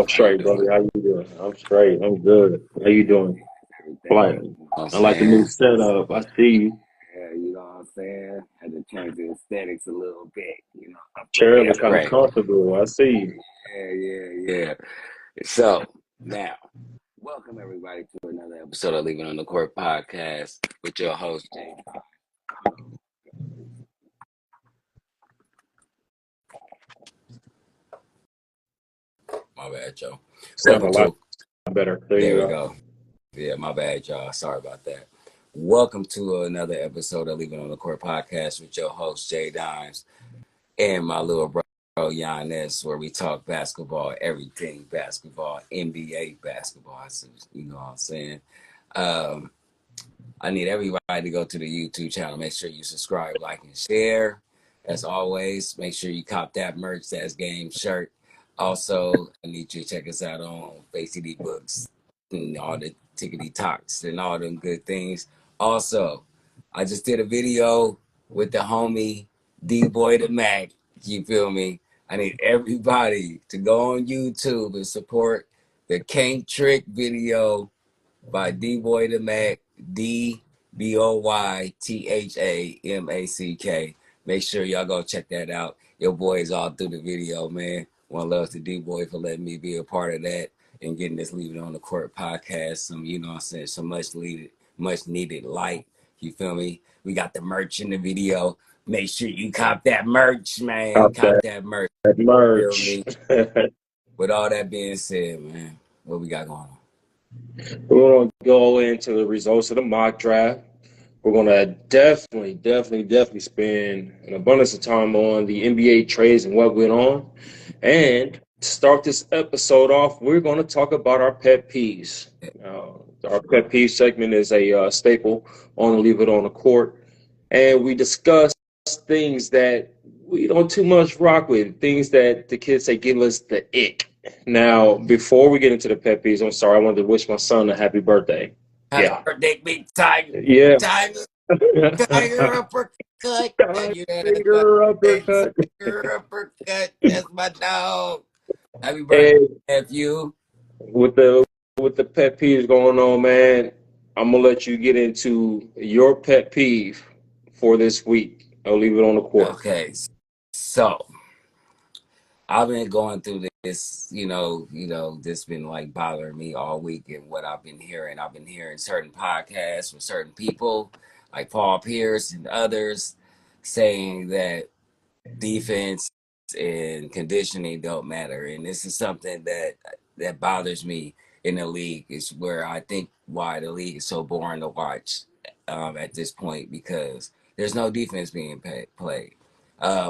How you straight, doing? brother. How you doing? I'm straight. I'm good. How you doing? Everything. Like, You know what I'm I like the new saying? setup. I see you. Yeah, you know what I'm saying? Had to change the aesthetics a little bit, Chair upgrade, look kind of upgrade. comfortable. I see you. Yeah. So now, welcome everybody to another episode of Leaving on the Court podcast with your host Jay. My bad, Joe. Sound Welcome a lot to. better. There you There we go. go. Yeah, my bad, y'all. Sorry about that. Welcome to another episode of Leaving on the Court podcast with your host Jay Dimes and my little bro Giannis, where we talk basketball, everything basketball, NBA basketball. You know what I'm saying? Um, I need everybody to go to the YouTube channel. Make sure you subscribe, like, and share. As always, make sure you cop that merch, that's game shirt. Also, I need you to check us out on Face CD Books and all the tickety talks and all them good things. Also, I just did a video with the homie D Boy the Mac. You feel me? I need everybody to go on YouTube and support the Can't Trick video by D Boy the Mac, DBoyThamack. Make sure y'all go check that out. Your boy is all through the video, man. One love to D Boy for letting me be a part of that and getting this Leaving on the Court podcast. Some, you know what I'm saying, some much needed light. You feel me? We got the merch in the video. Make sure you cop that merch, man. Cop Cop that merch. that You feel merch. me? With all that being said, man, what we got going on? We're going to go into the results of the mock draft. We're going to definitely spend an abundance of time on the NBA trades and what went on. And to start this episode off, we're going to talk about our pet peeves. Our pet peeve segment is a staple on Leave It on the Court. And we discuss things that we don't too much rock with, things that the kids say give us the ick. Now, before we get into the pet peeves, I'm sorry, I wanted to wish my son a happy birthday. Happy Yeah. birthday, big Tiger. Yeah. Tiger, Tiger uppercut. You know that's my Finger face. uppercut. Tiger uppercut. That's my dog. Happy birthday, Hey, nephew. with the pet peeves going on, man, I'm gonna let you get into your pet peeve for this week. I'll leave it on the court. Okay, so I've been going through this, this been like bothering me all week and what I've been hearing. I've been hearing certain podcasts from certain people like Paul Pierce and others saying that defense and conditioning don't matter, and this is something that bothers me in the league. Is where I think why the league is so boring to watch at this point, because there's no defense being played.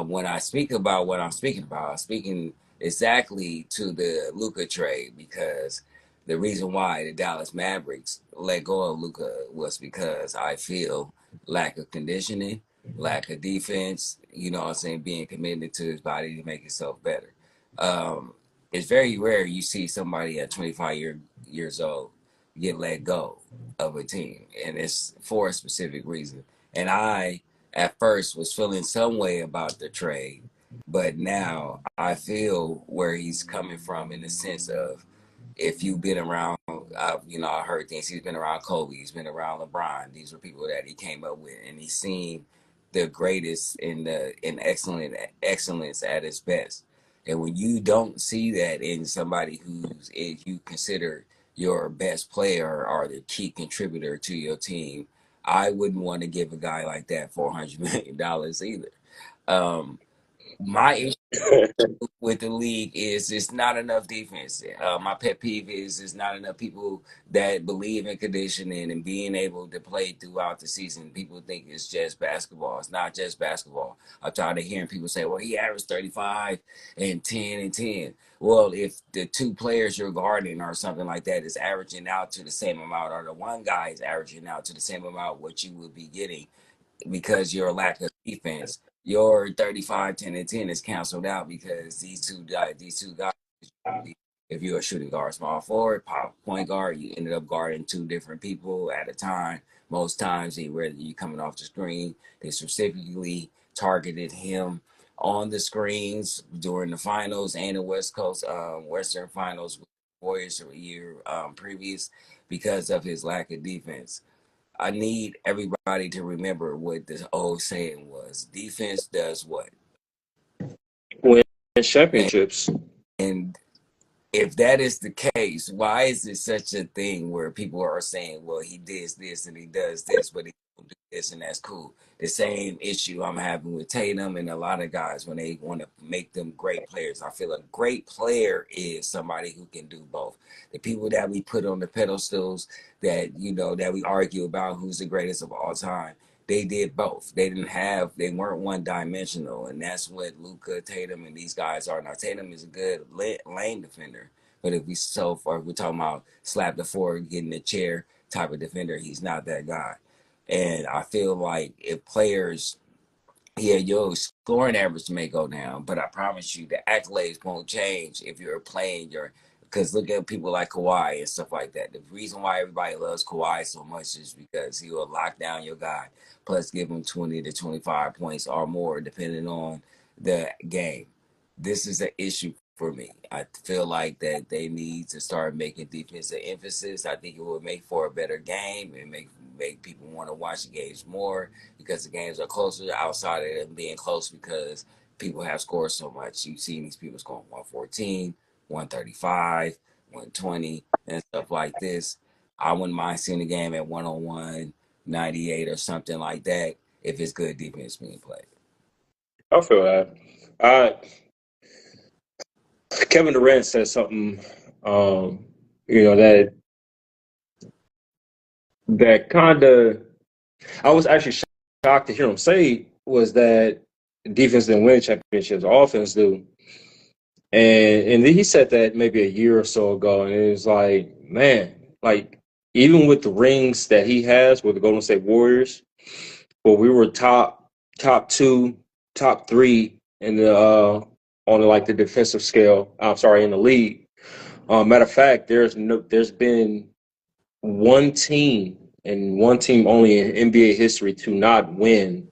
When I speak about what I'm speaking about, I'm speaking exactly to the Luka trade, because the reason why the Dallas Mavericks let go of Luka was because I feel lack of conditioning, lack of defense, you know what I'm saying, being committed to his body to make himself better. Um, it's very rare you see somebody at 25 years old get let go of a team, and it's for a specific reason. And I, at first, was feeling some way about the trade, but now I feel where he's coming from in the sense of, if you've been around, I heard things. He's been around Kobe. He's been around LeBron. These were people that he came up with, and he's seen the greatest in excellence at its best. And when you don't see that in somebody who's you consider your best player or the key contributor to your team, I wouldn't want to give a guy like that $400 million either. Um, my issue with the league is it's not enough defense. My pet peeve is it's not enough people that believe in conditioning and being able to play throughout the season. People think it's just basketball. It's not just basketball. I'm tired of hearing people say, well, he averaged 35 and 10 and 10. Well, if the two players you're guarding or something like that is averaging out to the same amount, or the one guy is averaging out to the same amount, what you would be getting because your lack of defense, your 35, 10, and 10 is canceled out, because these two guys, if you're a shooting guard, small forward, point guard, you ended up guarding two different people at a time. Most times, whether you coming off the screen, they specifically targeted him. on the screens during the finals and the West Coast Western Finals with Warriors a year previous because of his lack of defense. I need everybody to remember what this old saying was: defense does what? Win championships. And if that is the case, why is it such a thing where people are saying, well, he does this and he does this, but he don't do this and that's cool? The same issue I'm having with Tatum and a lot of guys when they want to make them great players. I feel a great player is somebody who can do both. The people that we put on the pedestals that, that we argue about who's the greatest of all time, they did both. They weren't one dimensional, and that's what Luka, Tatum, and these guys are. Now Tatum is a good lane defender, but if we're talking about slap the floor, get in the chair type of defender, he's not that guy. And I feel like if players, your scoring average may go down, but I promise you the accolades won't change if you're playing because look at people like Kawhi and stuff like that. The reason why everybody loves Kawhi so much is because he will lock down your guy, plus give him 20 to 25 points or more, depending on the game. This is an issue for me. I feel like that they need to start making defensive emphasis. I think it will make for a better game and make people want to watch the games more because the games are closer outside of them being close because people have scored so much. You've seen these people scoring 114, 135, 120, and stuff like this. I wouldn't mind seeing the game at 101, 98 or something like that if it's good defense being played. I feel that. Kevin Durant said something, that kind of, I was actually shocked to hear him say was that defense didn't win championships, offense do. And then he said that maybe a year or so ago, and it was like, man, like even with the rings that he has with the Golden State Warriors, but we were top two, top three in the on like the defensive scale. I'm sorry, in the league. Matter of fact, there's been one team and one team only in NBA history to not win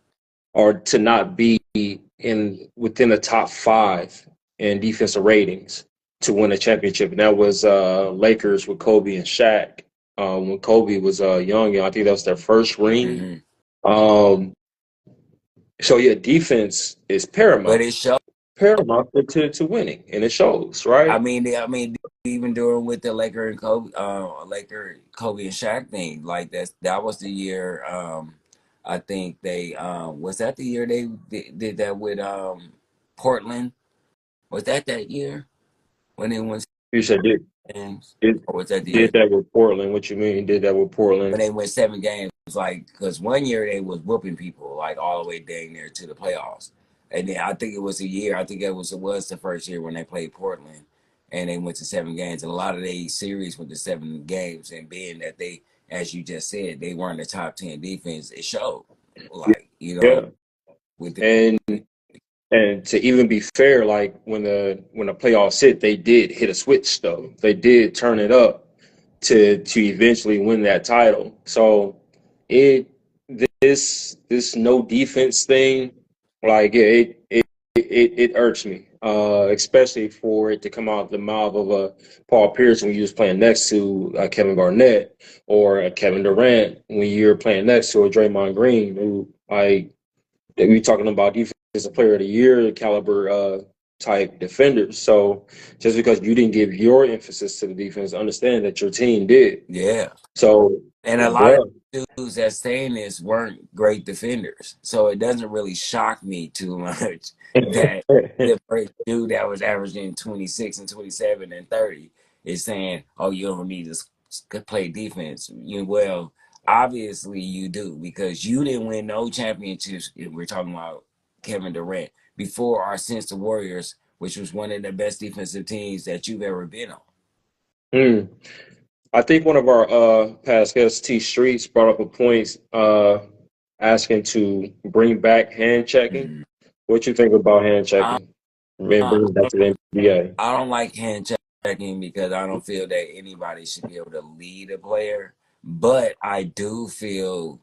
or to not be within the top 5 in defensive ratings to win a championship, and that was Lakers with Kobe and Shaq. When Kobe was young, I think that was their first ring. Mm-hmm. So yeah, defense is paramount. But it shows paramount to winning, and it shows, right? I mean, even during with the Kobe and Shaq thing, like that was the year. I think they was that the year they did that with Portland. Was that year when they went? You said did that with Portland? What you mean did that with Portland? When they went 7 games, because one year they was whooping people like all the way dang near to the playoffs. And then I think it was a year. I think it was the first year when they played Portland, and they went to 7 games. And a lot of their series went to 7 games. And being that they, as you just said, they weren't the top 10 defense, it showed. And to even be fair, like when the playoffs hit, they did hit a switch though. They did turn it up to eventually win that title. So this no defense thing, like it irks me, especially for it to come out the mouth of Paul Pierce when you was playing next to Kevin Garnett or Kevin Durant when you're playing next to a Draymond Green, who we talking about defensive player of the year caliber type defenders. So just because you didn't give your emphasis to the defense, understand that your team did. Yeah. So and a lot of dudes that saying this weren't great defenders. So it doesn't really shock me too much that the first dude that was averaging 26 and 27 and 30 is saying, oh, you don't need to play defense. Well, obviously you do, because you didn't win no championships. If we're talking about Kevin Durant before or since the Warriors, which was one of the best defensive teams that you've ever been on. I think one of our past guests, T Streets, brought up a point asking to bring back hand checking. Mm-hmm. What you think about hand checking? Bring back to the NBA. I don't like hand checking because I don't feel that anybody should be able to lead a player. But I do feel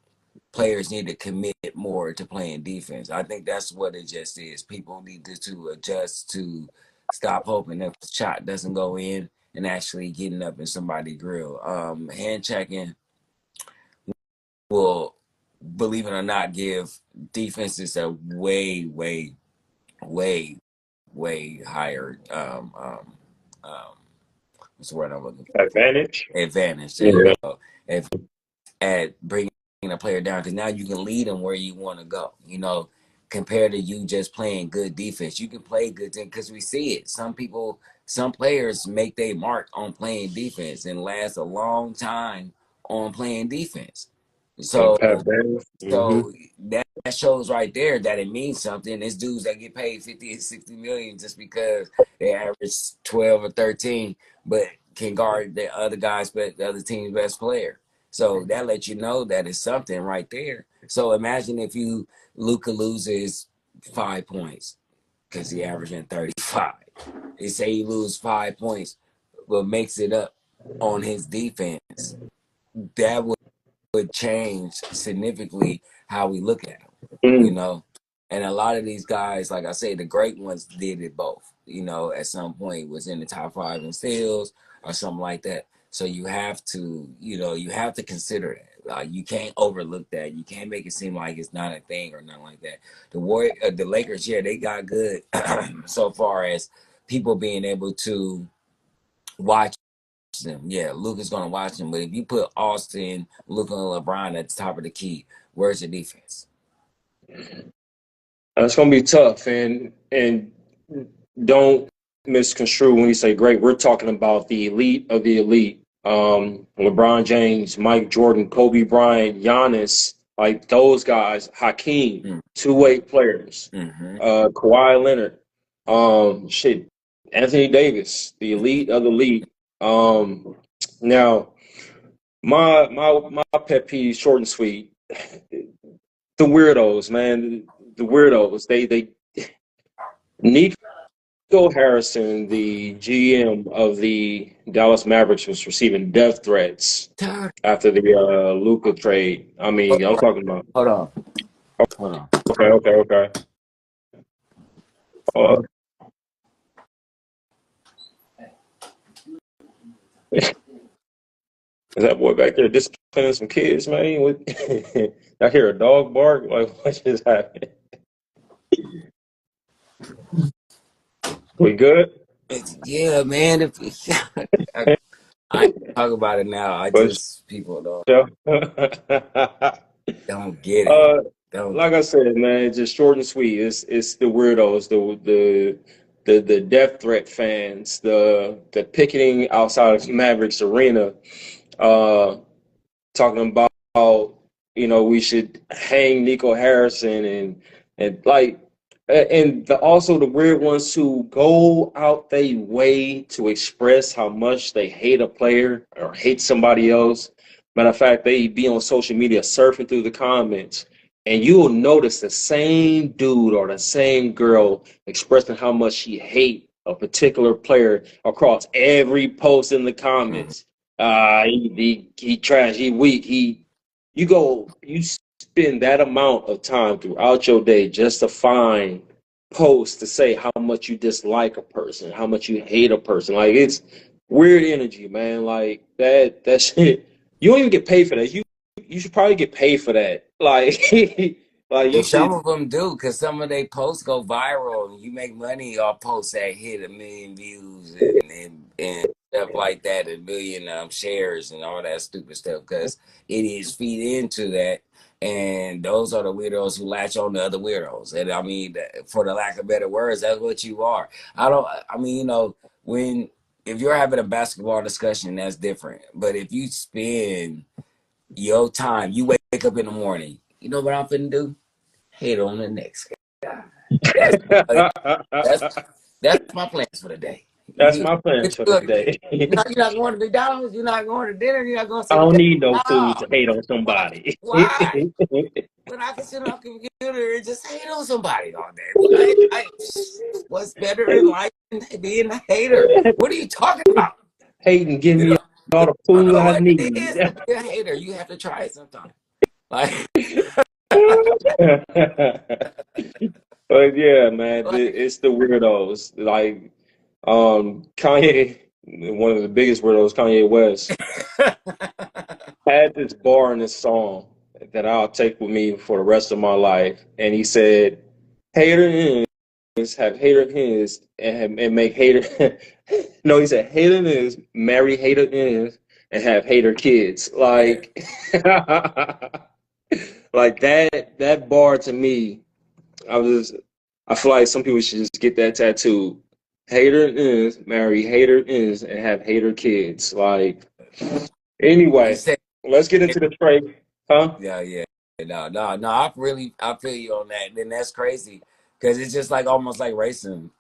players need to commit more to playing defense. I think that's what it just is. People need to adjust to stop hoping that the shot doesn't go in and actually getting up in somebody's grill. Hand checking will, believe it or not, give defenses a way, way, way, way higher what's the word I'm looking for? Advantage. Advantage. There you go. If at bringing a player down, because now you can lead them where you want to go. You know, compared to you just playing good defense, you can play good because we see it. Some players make their mark on playing defense and last a long time on playing defense. So that shows right there that it means something. There's dudes that get paid 50 and 60 million just because they average 12 or 13, but can guard the other guys, but the other team's best player. So that lets you know that it's something right there. So imagine if Luka loses 5 points because he averaging 35. They say he loses 5 points, but makes it up on his defense. That would change significantly how we look at him, you know. And a lot of these guys, like I say, the great ones did it both. You know, at some point was in the top 5 in steals or something like that. So you have to, consider that. You can't overlook that. You can't make it seem like it's not a thing or nothing like that. The Lakers, yeah, they got good so far as people being able to watch them. Yeah, Luka's gonna watch them. But if you put Austin, Luka, and LeBron at the top of the key, where's the defense? It's gonna be tough, and don't misconstrue when we say great. We're talking about the elite of the elite. LeBron James, Mike Jordan, Kobe Bryant, Giannis, like those guys, Hakeem, two-way players, Kawhi Leonard, Anthony Davis, the elite of the elite. Now, my pet peeve, short and sweet, the weirdos, man, the weirdos. They Nico Harrison, the GM of the Dallas Mavericks, was receiving death threats after the Luka trade. I mean, I'm talking about. Hold on. Okay. Is that boy back there disciplining some kids, man? I hear a dog bark. Like, what just happened? We good? Yeah, man. I talk about it now. People don't get it. Like I said, man, just short and sweet. It's the weirdos, the death threat fans, the picketing outside of Mavericks Arena, talking about how, we should hang Nico Harrison and also the weird ones who go out their way to express how much they hate a player or hate somebody else. Matter of fact, they be on social media surfing through the comments, and you will notice the same dude or the same girl expressing how much she hate a particular player across every post in the comments. He trash, he weak, you spend that amount of time throughout your day just to find posts to say how much you dislike a person, how much you hate a person. Like, it's weird energy, man. Like that shit. You don't even get paid for that. You should probably get paid for that. Like, some of them do, because some of their posts go viral. You make money off posts that hit 1 million views and stuff like that, 1 million shares and all that stupid stuff, because it is feed into that. And those are the weirdos who latch on to other weirdos. And I mean, for the lack of better words, that's what you are. If you're having a basketball discussion, that's different. But if you spend your time, you wake up in the morning, you know what I'm finna do? Hate on the next guy. That's my plans for the day. That's my plans for the day. You're not going to McDonald's. You're not going to dinner. You're not going to. I don't need no food to hate on somebody. Why? When I can sit on the computer and just hate on somebody all day. What's better in life than being a hater? What are you talking about? Hating, give me all the food I need. It is to be a hater. You have to try it sometime. Like, But yeah, man, like it's the weirdos. Like Kanye, one of the biggest weirdos, Kanye West, had this bar in this song that I'll take with me for the rest of my life. And he said, hater is have hater his and make hater no, he said hater is marry hater is and have hater kids. yeah, Like like that bar to me, I feel like some people should just get that tattoo. Hater is marry hater is and have hater kids. Like you anyway, said, let's get into the trade. Huh? yeah, yeah. No. I feel you on that. Then that's crazy because it's just like almost like racism.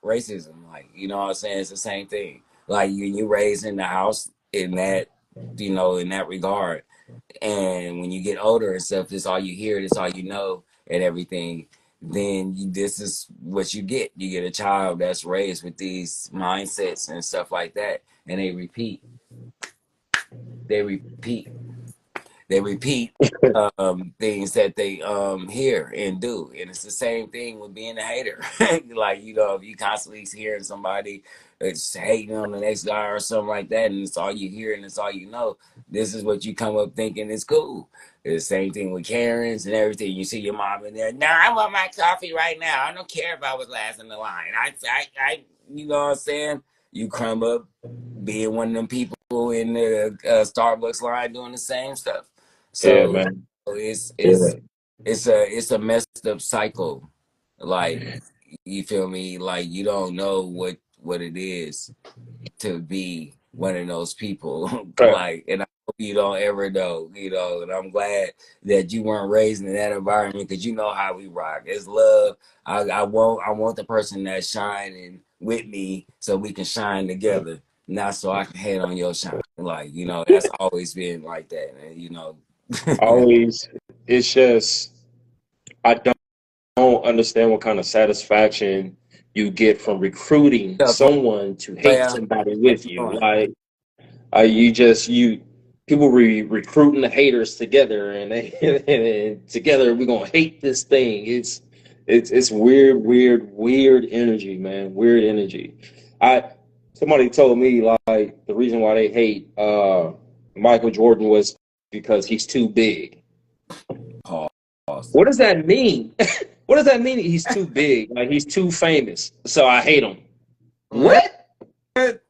Like, you know what I'm saying? It's the same thing. Like you raised in the house in that, in that regard. And when you get older and stuff, this all you hear, this all you know, and everything. Then this is what you get. You get a child that's raised with these mindsets and stuff like that, and they repeat they repeat things that they hear and do, and it's the same thing with being a hater. Like, if you constantly hearing somebody that's hating on the next guy or something like that, and it's all you hear and it's all you know, this is what you come up thinking is cool. It's the same thing with Karens and everything. You see your mom in there, no, I want my coffee right now, I don't care if I was last in the line. You know what I'm saying? You come up being one of them people in the Starbucks line doing the same stuff. Yeah, So man. it's Yeah. it's it's a messed up cycle. Like, you feel me? Like, you don't know what it is to be one of those people. Right. Like, and I hope you don't ever know. And I'm glad that you weren't raised in that environment, because you know how we rock. It's love. I want the person that's shining with me so we can shine together. Not so I can hate on your shine. Like, that's always been like that. And Always, it's just I don't understand what kind of satisfaction you get from recruiting yeah, someone to hate player, somebody how with you you. doing? Like you people recruiting the haters together, and and together we're gonna hate this thing. It's weird energy, man. Weird energy. I Somebody told me like the reason why they hate Michael Jordan was because he's too big. Pause. What does that mean? What does that mean? He's too big, like he's too famous, so I hate him. What? What?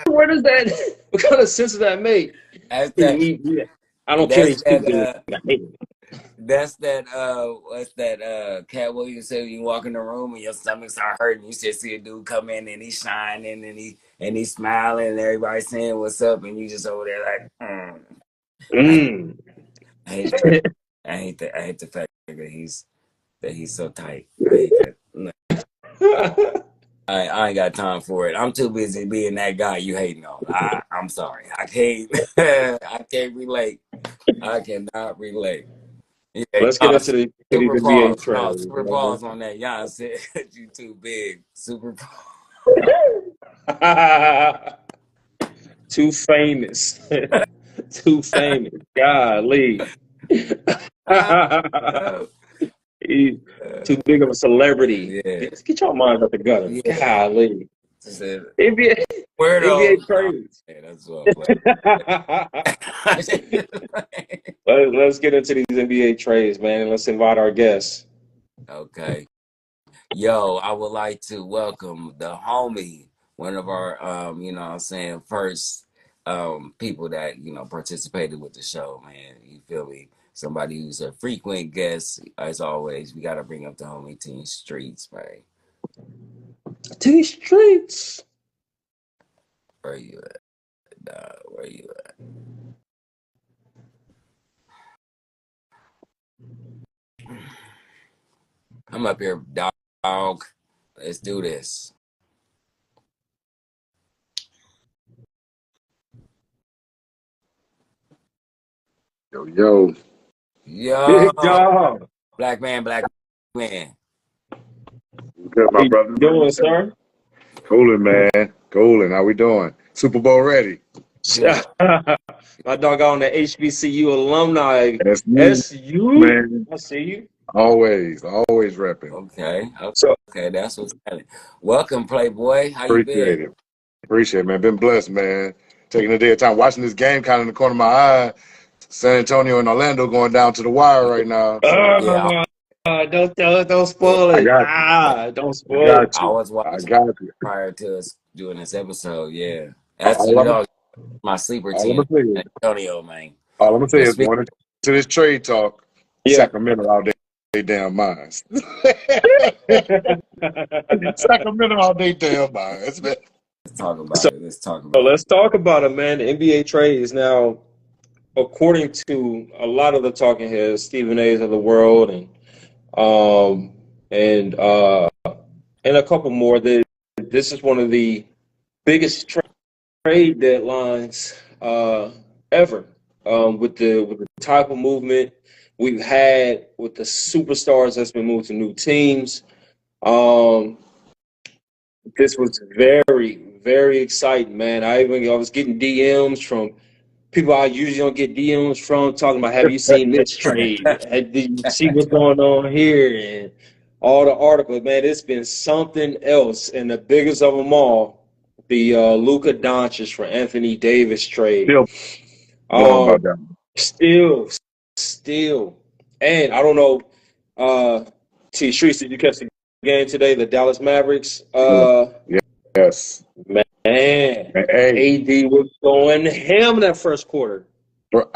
What is that? What kind of sense does that make? That's that. I don't care. That's He's too that. big. I hate him. That's that. What's that? Cat Williams said, you walk in the room and your stomach start hurting. You just see a dude come in and he's shining and he's smiling and everybody saying what's up, and you just over there like, I, Mm. I hate that. I hate the fact that he's so tight. I hate that. No, I ain't got time for it. I'm too busy being that guy you hating on. I'm sorry. I can't. I can't relate. I cannot relate. Yeah, Let's get into to these super NBA pause. No, trades. super pause on that. Jan said you too big. Super Too famous. Too famous. Golly. pause. He's too big of a celebrity. Yeah, Get your mind up the gutter. yeah. Golly. Said NBA, NBA weirdo. No, trades. yeah, that's what I'm playing. Let's get into these NBA trades, man, and let's invite our guests. Okay. Yo, I would like to welcome the homie, one of our what I'm saying, first people that, participated with the show, man. You feel me? Somebody who's a frequent guest, as always. We gotta bring up the homie Team Streets, man. To the streets. Where you at? Where you at? I'm up here, dog. Let's do this. Yo, Yo, Big dog. black man, black man. good, How my you brother. doing, sir? Golden, man. Golden, how we doing? Super Bowl ready. Good. My dog on the HBCU alumni. That's you, SU. man. I see you. Always repping. Okay. So Okay. That's what's happening. Welcome, Playboy. How you Appreciate been? it. Appreciate it, man. Been blessed, man. Taking a day of time, watching this game kind of in the corner of my eye. San Antonio and Orlando going down to the wire right now. So Yeah. don't Yeah. spoil I it. got you. Don't I spoil it. got I you. was I watching got you. prior to us doing this episode. Yeah. That's, All you I'm, know, my sleeper all I'm team, gonna say is, San Antonio, man. all I'm gonna say But is, speak, going into this trade talk, Yeah. Sacramento out they damn minds. Sacramento out they damn minds, man. let's talk about So it. Let's talk about let's talk about it, man. The NBA trades now, according to a lot of the talking heads, Stephen A's of the world, um, and uh, and a couple more. That this is one of the biggest trade deadlines ever. With the type of movement we've had with the superstars that's been moved to new teams. Um, this was very, very exciting, man. I was getting DMs from people I usually don't get DMs from talking about, have you seen this trade? it. Did you see what's going on here? And all the articles, man, it's been something else. And the biggest of them all, the Luka Doncic for Anthony Davis trade. Still going Um, about that. still. And I don't know, T. Shreese, did you catch the game today? The Dallas Mavericks. Yeah. Yes. Man, Hey, AD was going ham that first quarter. bro,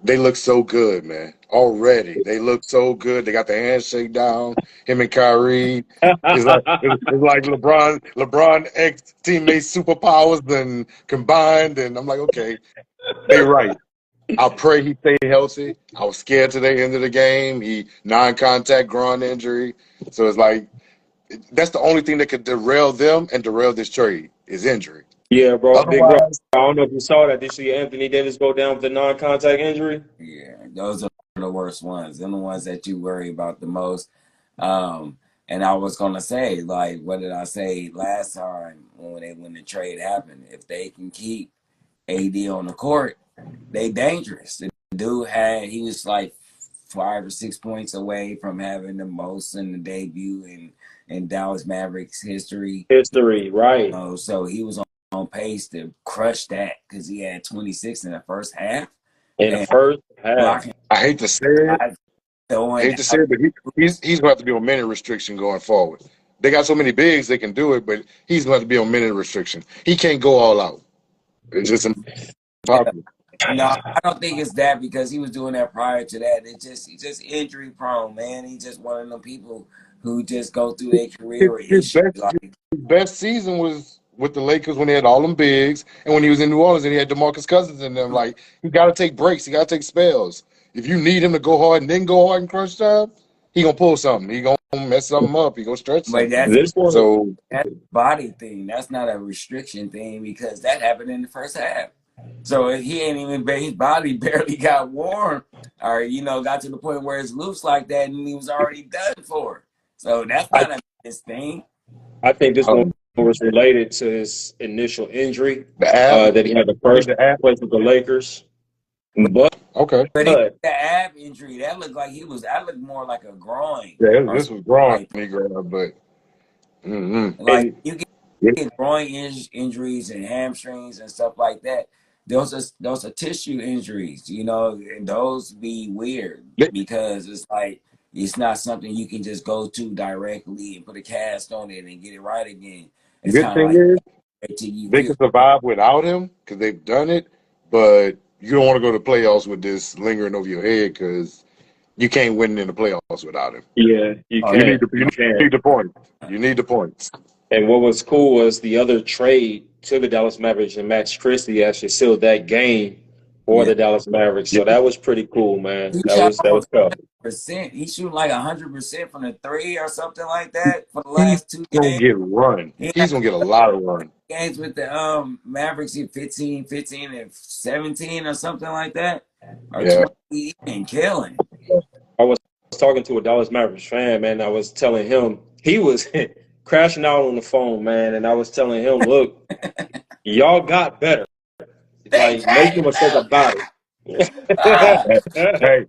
they look so good, man. Already, they look so good. They got the handshake down. Him and Kyrie. It's like LeBron ex teammates superpowers and combined. And I'm like, okay, they right. I pray he stay healthy. I was scared to the end of the game. He non-contact groin injury. So it's like that's the only thing that could derail them and derail this trade is injury. Yeah, bro, big bro. Otherwise, I don't know if you saw that. Did you see Anthony Davis go down with a non-contact injury? Yeah, those are the worst ones. They're the ones that you worry about the most. Um, and I was gonna say, like, what did I say last time when the trade happened? If they can keep AD on the court, they dangerous. The dude he was like 5 or 6 points away from having the most in the debut in Dallas Mavericks history. History, right? So he was on pace to crush that because he had 26 in the first half. In the And first half. I hate to say it. I throwing Hate to say it, but he's going to have to be on minute restriction going forward. They got so many bigs they can do it, but he's going to have to be on minute restriction. He can't go all out. It's just impossible. no, I don't think it's that because he was doing that prior to that. He's just injury prone, man. He's just one of them people who just go through their career with His issues. Like, best season was with the Lakers when they had all them bigs, and when he was in New Orleans and he had DeMarcus Cousins in them. Like, he got to take breaks. He got to take spells. If you need him to go hard and then go hard in crunch time, he gonna pull something. He gonna mess something up. He gonna stretch but something. This one, So that's a body thing. That's not a restriction thing because that happened in the first half. So if he ain't even his body barely got warm or got to the point where it's loose like that and he was already done for. So that's not his thing. I think this one um, was related to his initial injury the app, that he had the first the app. place with the Lakers. But Okay, But the ab injury, that looked more like a groin. yeah, Or this was growing like, me grab, but mm-hmm. like you Yeah. get groin injuries and hamstrings and stuff like that. Those are tissue injuries, and those be weird because it's like it's not something you can just go to directly and put a cast on it and get it right again. It's Good kind of thing like is until you they feel. can survive without him because they've done it, but you don't want to go to the playoffs with this lingering over your head because you can't win in the playoffs without him. yeah, you Oh, You can't. need the points. You need the points. And what was cool was the other trade to the Dallas Mavericks, and Max Christie actually sealed that game for Yeah. the Dallas Mavericks. So that was pretty cool, man. He That shot was tough. 100%. He shooting like 100% from the three or something like that for the He's last two gonna games. get run. He He's gonna get a lot of run. games with the Mavericks in 15, and 17 or something like that. Or Yeah. 20. He been killing. I was talking to a Dallas Mavericks fan, man. I was telling him he was crashing out on the phone, man. And I was telling him, look, y'all got better. They Like, make no changed mistake him. about it. Ah, Hey,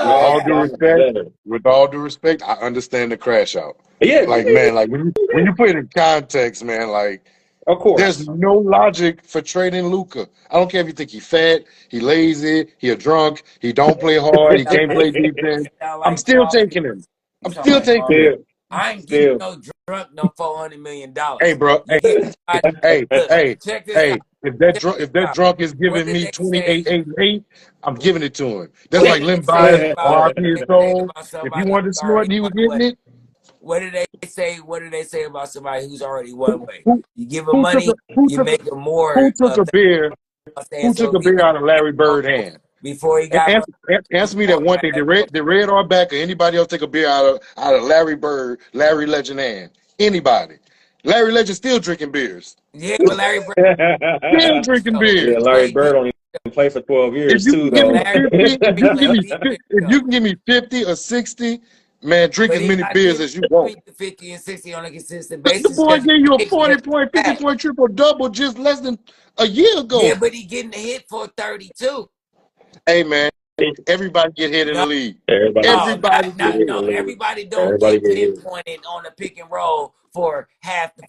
with oh, all Bro, due Bron's respect, better. I understand the crash out. Yeah, Like, man, like when you put it in context, man, like of there's course. no logic for trading Luca. I don't care if you think he fat, he lazy, he a drunk, he don't play hard, he sound can't like play defense. sound I'm like still Paul taking Pierce. him. You I'm talking still like Paul taking Pierce? him. Still, I ain't getting still. no drunk no $400 million. Hey, bro. You get I, Hey, look, hey, check this out. hey. If Check if this that out. drunk is What giving did me they say? 28, 8, 8, I'm giving it to him. That's What like did they Lim say Bias, about RIP his they say soul. about If he somebody wanted to who's snort already and he was one getting way? it, What did they say? What did they say about somebody who's already one who way? who You give them who took money, a who you took a make them more who took a beer saying who took so a if he beer did out of Larry more Bird hand? before he And got money, answer he's me that more one thing. bad. The red or back or anybody else take a beer out of Larry Bird, Larry Legend hand. Anybody. Larry Legend still drinking beers. Yeah, but Larry Bird Still drinking though. Yeah, beers. But Larry he did Bird only played for 12 If years you too, can give but me though. Larry 50, but Larry did if you though. can give me 50 or 60, man, drink But as he many not beers giving as you want. you 50 and 60 on a consistent The basis boy because gave you a he makes 40 every point, 50 back. point triple double just less than a year Yeah, ago. but he getting hit for 32. Hey man, everybody get hit in the No, league. Everybody, no, Everybody get hit. no. Everybody don't everybody get get hit. pinpointed on a pick and roll for half the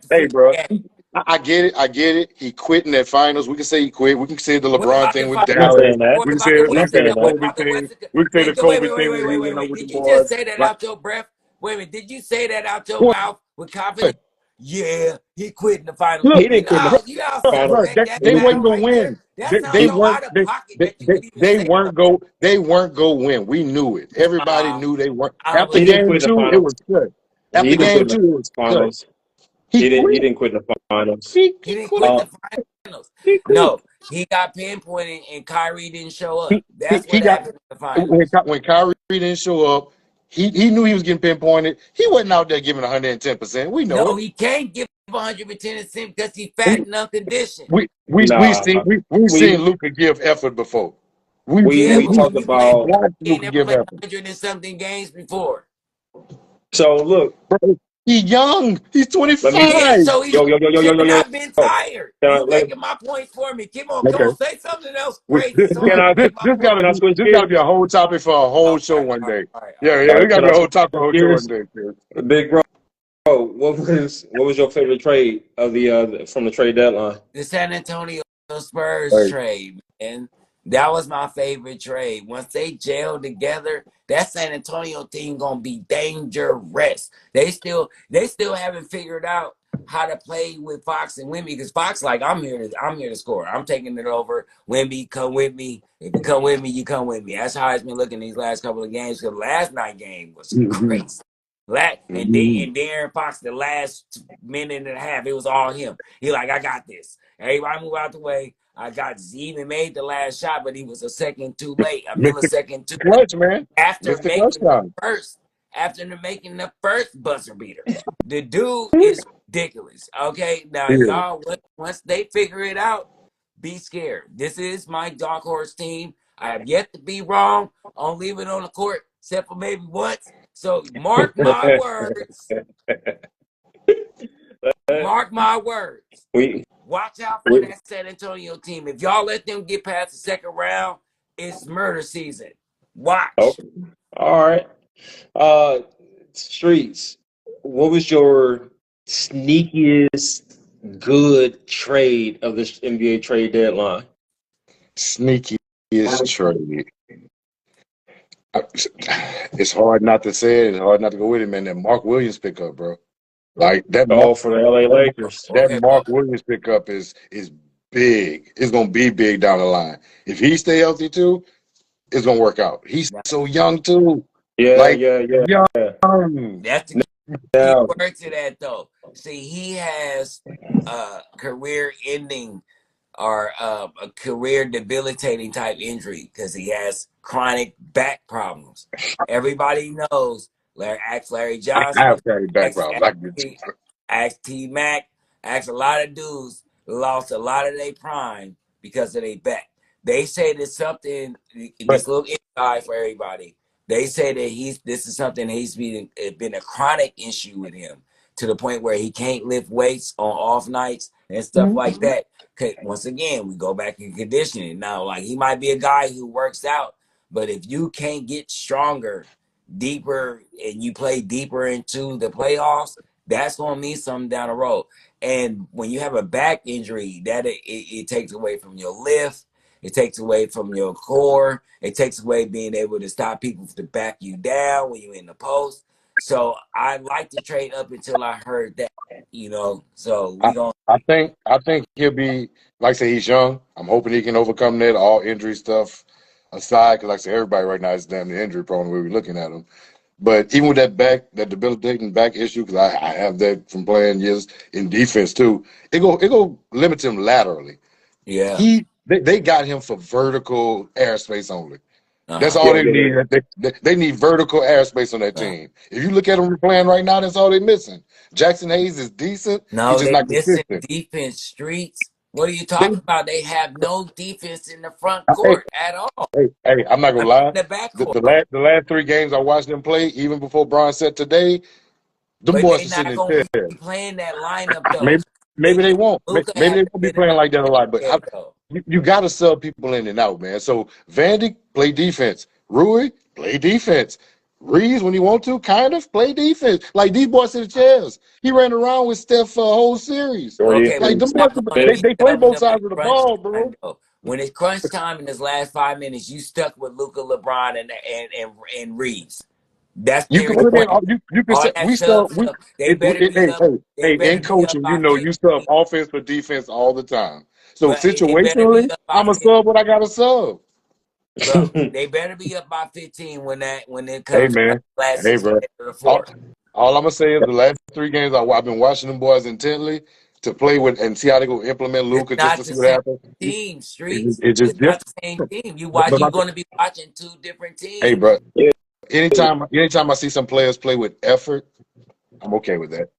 Hey, freaking bro, game. I get it. I get it. He quit in that finals. We can say he quit. We can say the What LeBron about the thing with We're not Dallas. saying finals? that. What We can about the say We're not Western? the saying that. What Kobe about the thing. Western? We can say the Wait, wait, Kobe wait, wait, thing when wait, he wait, went wait, out wait. with the Did you just boys. say that out your breath? Wait a minute. Did you say that out your What? mouth with confidence? Yeah, he quit in the finals. Look, He didn't quit in the You know how finals. bro, suspect that they wasn't sound gonna right there? win. That sounds They so weren't. out of pocket that you They, would even they say weren't something. go. They weren't go win. We knew it. Everybody Uh, knew they weren't. I don't After He believe didn't game quit in the two, it was finals. cut. He After didn't no. quit game in the two, it was cut. finals. He He quit. didn't quit in the finals. He He didn't quit. quit Uh, the finals. He quit. No, he got pinpointed and Kyrie didn't show He, up. That's he what got happened in the finals. when Kyrie didn't show up. He knew he was getting pinpointed. He wasn't out there giving 110%. We know No, it. he can't give 110% because he's fat and unconditioned. nah, We've seen we Luca give effort before. We've we Yeah, we but we talked when you play, about. watched he ain't Luca never give played effort. 100 and something games before. So look, Bro, he's young. He's let me Yeah, 25. so he should yo. not been tired. Can I You let making my points for me. Come Okay. on, say something else crazy so I can can I make my point. can I switch This gears? gotta be a whole topic for a Oh, whole all show right, one all right, day. all right, all Yeah, right. yeah, we Can gotta I be a whole topic for a switch whole show one gears? day, kid. Big bro, what was your favorite trade of the from the trade deadline? The San Antonio Spurs Hey, trade, man. That was my favorite trade. Once they gel together, that San Antonio team gonna be dangerous. They still haven't figured out how to play with Fox and Wemby because Fox like I'm here to score. I'm taking it over. Wemby, come with me. If you come with me, you come with me. That's how it's been looking these last couple of games. Because last night game was mhm, crazy. mhm. And Darren Fox, the last minute and a half, it was all him. He like, I got this. Everybody move out the way. I got Z even made the last shot, but he was a second too late, a Mr. millisecond too late. Clutch, man. After Mr. Clutch making the time. first, buzzer beater, the dude is ridiculous. Okay, now Yeah. y'all, once they figure it out, be scared. This is my dark horse team. I have yet to be wrong on leaving on the court, except for maybe once. So mark my words. Mark my words. we, Watch out for we that San Antonio team. If y'all let them get past the second round, it's murder season. Watch. okay. All right. Uh, Streets. What was your sneakiest good trade of this NBA trade deadline? Sneakiest trade. It's hard not to say it. It's hard not to go with it, man. That Mark Williams pickup, bro. Like Oh, for the LA Lakers. That Okay, Mark Williams pickup is big. It's gonna be big down the line. If he stay healthy too, it's gonna work out. He's so young too. Yeah, Like yeah, yeah. young. that's the key Now, word to that, though. See, he has a career ending or a career debilitating type injury because he has chronic back problems. Everybody knows. Ask Larry I Johnson, have carried backgrounds. ask T Mac, ask a lot of dudes lost a lot of their prime because of their back. They say there's something. But This little inside for everybody. They say that this is something he's been a chronic issue with him to the point where he can't lift weights on off nights and stuff like that. Once again, we go back in conditioning. Now, like he might be a guy who works out, but if you can't get stronger, deeper, and you play deeper into the playoffs, that's going to mean something down the road. And when you have a back injury, that it takes away from your lift, it takes away from your core, it takes away being able to stop people to back you down when you're in the post. So I like to trade up until I heard that, you know. So I, we gonna I think he'll be, like I say, he's young. I'm hoping he can overcome that, all injury stuff aside, because like I say, everybody right now is damn near injury prone when we're looking at him. But even with that debilitating back issue, because I have that from playing years in defense too, it go limit him laterally. yeah. They got him for vertical airspace only. That's Uh-huh. all Yeah, they yeah. need. They need vertical airspace on that Uh, team. If you look at them playing right now, that's all they're missing. Jackson Hayes is decent. He's no, just they not missing consistent. defense streets. What are you They, talking about? They have no defense in the front hey, court at all. hey, I'm not I gonna mean, lie. in the back The, court. the last the last 3 games I watched them play, even before Bron said today, them But boys they are not sitting in gonna chairs. be playing that lineup though. Maybe maybe they won't. Luca Maybe has they to won't be get in playing the like that a lot. But there though. you got to sub people in and out, man. So Vandy play defense. Rui play defense. Reeves, when you want to, kind of play defense. Like these boys in the chairs. He ran around with Steph for a whole series. Or yeah, Okay, but Like them you're boys, not gonna they, keep they play subbing both them in sides of the crunch ball, time bro. though. When it's crunch time in this last 5 minutes, you stuck with Luca, LeBron, and Reeves. That's You very can put in important. you can All say that we sub sub we stuff, they it, better be hey up. hey They hey better in be up coaching, by you sub 15. offense for defense all the time. So But they better be situationally, up by I'm a 15. sub what I got to sub. Bro, they better be up by 15 when it Hey comes to man, the last hey 60 bro. minutes of the All, fourth. all I'm gonna say is the last 3 games I've been watching them boys intently to play with and see how they go implement It's Luca just not to see the what same happens. team, It's, Streets. it's just It's not the different. same team. But You're going to be watching two different hey, teams. bro, yeah. anytime I see some players play with effort, I'm okay with that.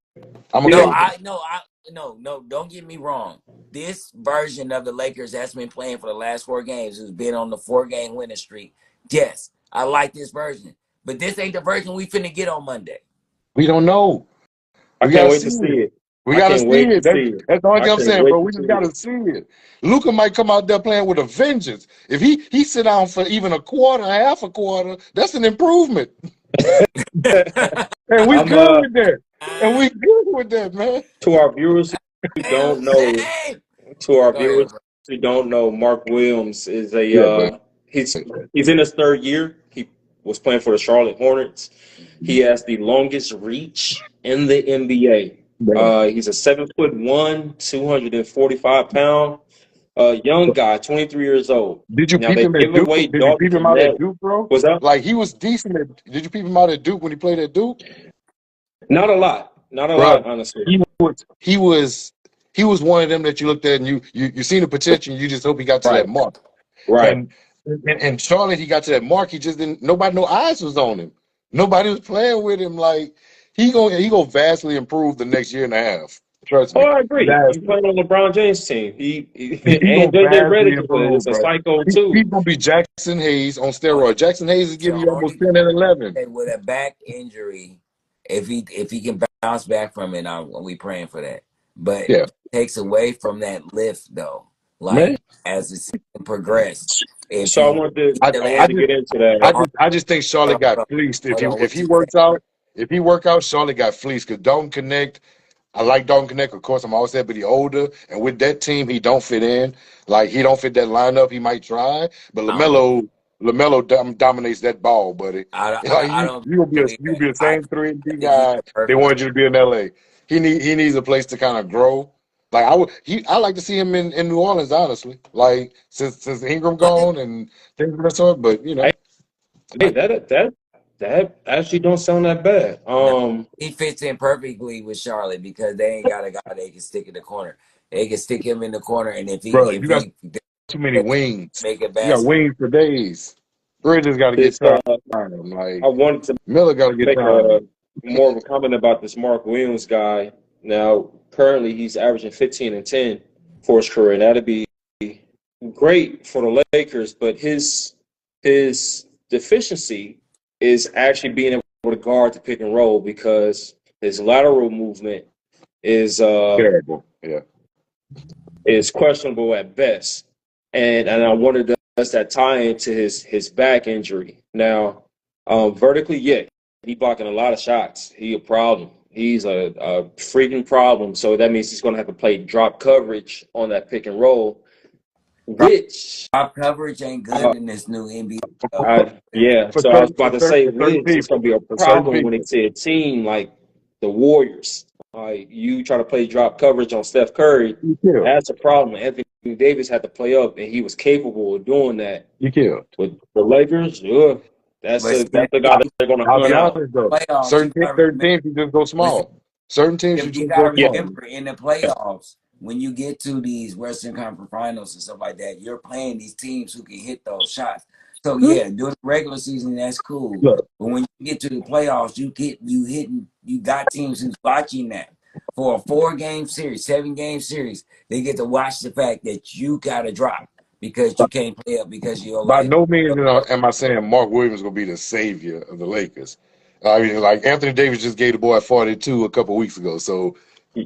I'm okay No, Yeah. with that. no. Don't get me wrong. This version of the Lakers that's been playing for the last 4 games, who's been on the 4-game winning streak. Yes, I like this version, but this ain't the version we finna get on Monday. We don't know. I We can't gotta wait see to see it. it. We I gotta can't see wait to it. see That's it. that's the only I thing I'm can't saying, wait bro. to We see just it. gotta see it. Luca might come out there playing with a vengeance. If he sit down for even a quarter, half a quarter, that's an improvement. And we I'm good with that. And we good with that, man. to our viewers who Damn, don't know, same. to our Go ahead, viewers bro. who don't know, Mark Williams is Yeah, a bro. he's in his 3rd year. He was playing for the Charlotte Hornets. He has the longest reach in the NBA. Bro. He's a 7'1", 245 pound, young guy, 23 years old. Did you Now peep they him give at Duke? away Did you Dalton peep him out at Connect. Duke, bro? Was that? Like he was decent did you peep him out at Duke when he played at Duke? Not a lot. Not a Bro, lot, honestly. he was one of them that you looked at and you seen the potential and you just hope he got to Right. that mark. Right. And Charlotte, he got to that mark. He just didn't. Nobody, no eyes was on him. Nobody was playing with him. Like he gonna vastly improve the next year and a half. Trust Oh, me. I agree. He's Vastly. playing on LeBron James' team. He He and gonna JJ vastly Redick improve, is a bro. psycho He's too. gonna be Jackson Hayes on Oh, steroids. Jackson Hayes is giving the you only almost 10 and 11. with a back injury, if he can bounce back from it, we praying for that. But Yeah, takes away from that lift though. man. Like as the season progress, if So I he wanted to I, I I wanted to just get into that. I hold just I just think Charlotte on, got fleeced. If hold he on, if what he you say, works out, if he work out, Charlotte got fleeced. Because Dalton Connect, I like Dalton Connect. Of course, I'm always saying, but he older, and with that team, he don't fit in. Like he don't fit that lineup. He might try, but I don't believe. Lamelo dominates that ball, buddy. Like I don't you will be believe you'll that. be the I same 3 and D think he's guy a they perfect. wanted you to be in LA. He needs a place to kind of grow. Like I like to see him in New Orleans, honestly. Like since Ingram gone and things of that sort, but Hey, hey, I, that actually don't sound that bad. no, he fits in perfectly with Charlotte because they ain't got a guy they can stick in the corner. They can stick him in the corner, and if bro, he you got too many make wings. a You got basket, wings for days. Bridges got to get This time. Like I wanted to Miller got to get make a time. more of a comment about this Mark Williams guy. Now, currently he's averaging 15 and 10 for his career. That'd be great for the Lakers, but his deficiency is actually being able to guard the pick and roll because his lateral movement is Terrible. Yeah. is questionable at best. And I wonder, does that tie into his back injury? Now, vertically, yeah, he blocking a lot of shots. He a problem. He's a freaking problem. So that means he's going to have to play drop coverage on that pick and roll, which Our coverage ain't good in this new NBA. yeah. For So I was about to say, for certain which is going people. to be a For certain problem when people. it's a team like the Warriors. Like you try to play drop coverage on Steph Curry, You killed. that's a problem. Anthony Davis had to play up, and he was capable of doing that. You killed. With the Lakers, that's But the guy that they're going to I'll hunt be out. honest though. playoffs, you Certain gotta remember. teams you just go Listen, small. Certain teams you if you just gotta go small. remember in the playoffs, when you get to these Western Conference Finals and stuff like that, you're playing these teams who can hit those shots. So yeah, during the regular season, that's cool. Look, But when you get to the playoffs, you got teams who's watching that. For a 4-game series, 7-game series, they get to watch the fact that you gotta drop because you can't play up because you're by like no means am I saying Mark Williams gonna be the savior of the Lakers. I mean, like Anthony Davis just gave the boy 42 a couple weeks ago, so I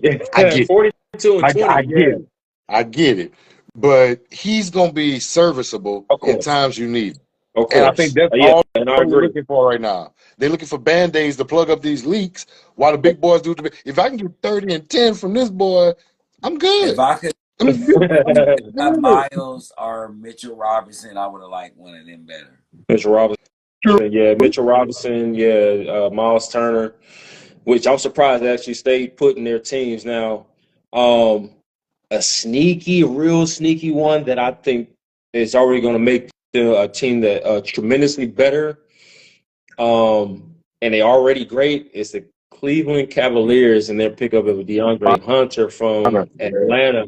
get 42 and 20. I get it. I get it. But he's gonna be serviceable Of in course. times you need him. Of And I course. think that's Yeah, all and I we're agree. looking for right now. They're looking for band-aids to plug up these leaks while the big boys do the. If I can get 30 and 10 from this boy, I'm good. if I could I'm good. Miles or Mitchell Robinson, I would have liked one of them better. Mitchell Robinson, yeah. Mitchell Robinson, yeah. Miles Turner, which I'm surprised they actually stayed put in their teams now. A real sneaky one that I think is already going to make a team that tremendously better. And they already great is the Cleveland Cavaliers and their pickup of DeAndre Hunter from Atlanta.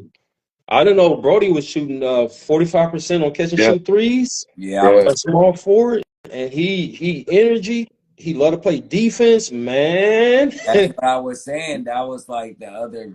I don't know. Brody was shooting 45% on catch and shoot threes. Yeah, A small forward, and he energy. He love to play defense, man. that's what I was saying. That was like the other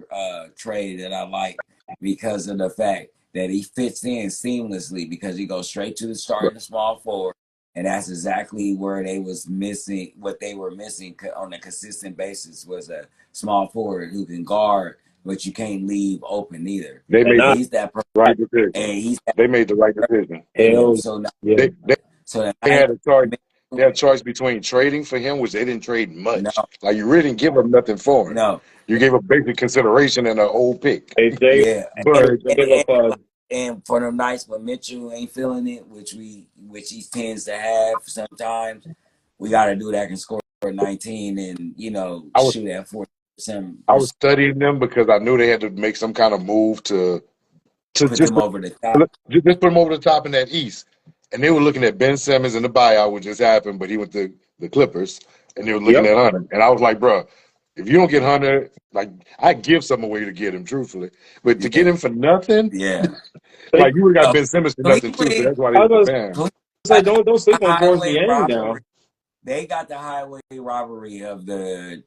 trade that I like because of the fact that he fits in seamlessly because he goes straight to the starting small forward. And that's exactly where they was missing. What they were missing on a consistent basis was a small forward who can guard, but you can't leave open either. They made He's that right decision. and They made the right decision. So now, Yeah. They had a choice. They had a choice between trading for him, which they didn't trade much. No. Like you really didn't give him nothing for him. No, You gave a basic consideration and an old pick. They But gave up and for them nights when Mitchell ain't feeling it, which he tends to have sometimes, we got to do that and score 19 and shoot at 40%. I was studying them because I knew they had to make some kind of move to put just them over the top. just put them over the top in that East. And they were looking at Ben Simmons and the buyout, which just happened, but he went to the Clippers, and they were looking at Hunter. And I was like, bro, if you don't get Hunter, like I'd give some away to get him, truthfully. But to get him for nothing, like you would have got Ben Simmons for nothing too. So that's why they was say don't sleep on George Niang now. They got the highway robbery of the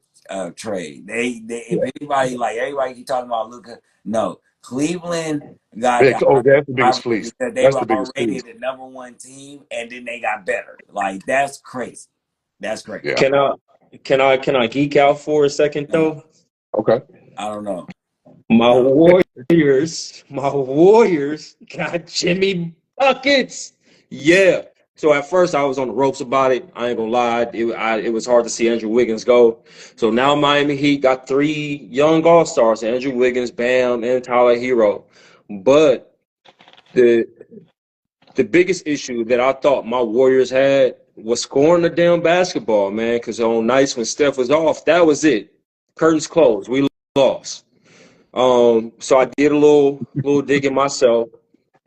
trade. They if anybody like everybody keep talking about Luka, no. Cleveland got that's the biggest fleece. Because they were already the number one team, and then they got better. Like that's crazy. That's crazy. Yeah. Can I geek out for a second though? Okay. I don't know. My Warriors got Jimmy buckets. Yeah. So at first I was on the ropes about it. I ain't gonna lie. It was hard to see Andrew Wiggins go. So now Miami Heat got 3 young all-stars, Andrew Wiggins, Bam, and Tyler Hero. But the biggest issue that I thought my Warriors had was scoring the damn basketball, man. Because on nights when Steph was off, that was it. Curtains closed. We lost. So I did a little digging myself.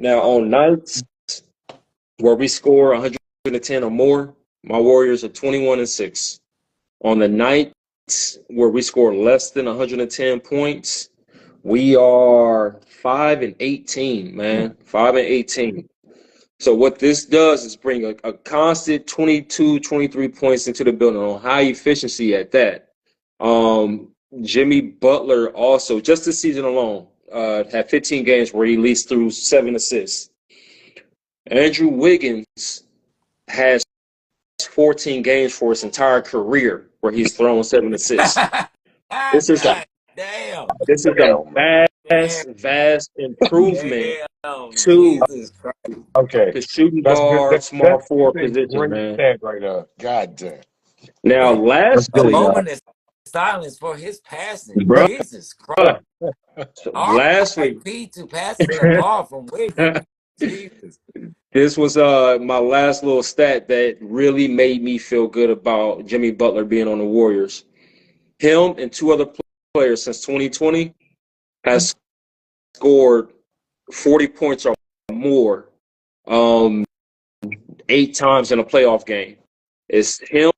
Now on nights where we score 110 or more, my Warriors are 21-6. On the nights where we score less than 110 points, we are 5-18, man. 5-18. So what this does is bring a constant 22, 23 points into the building on high efficiency at that. Jimmy Butler also, just this season alone, had 15 games where he at least threw 7 assists. Andrew Wiggins has 14 games for his entire career where he's thrown 7 assists. This is God damn. this is Hell, man. a vast improvement Damn. to Jesus Christ. Okay. the shooting That's good. guard, small That's forward a position, great man. stat right there. God damn. Now, And That's a good, lastly, y'all. moment of silence for his passing. bruh, Jesus Christ. lastly, RIP to passing the ball from Wiggins. Jesus. this was my last little stat that really made me feel good about Jimmy Butler being on the Warriors. Him and two other players since 2020 has scored 40 points or more 8 times in a playoff game. It's him,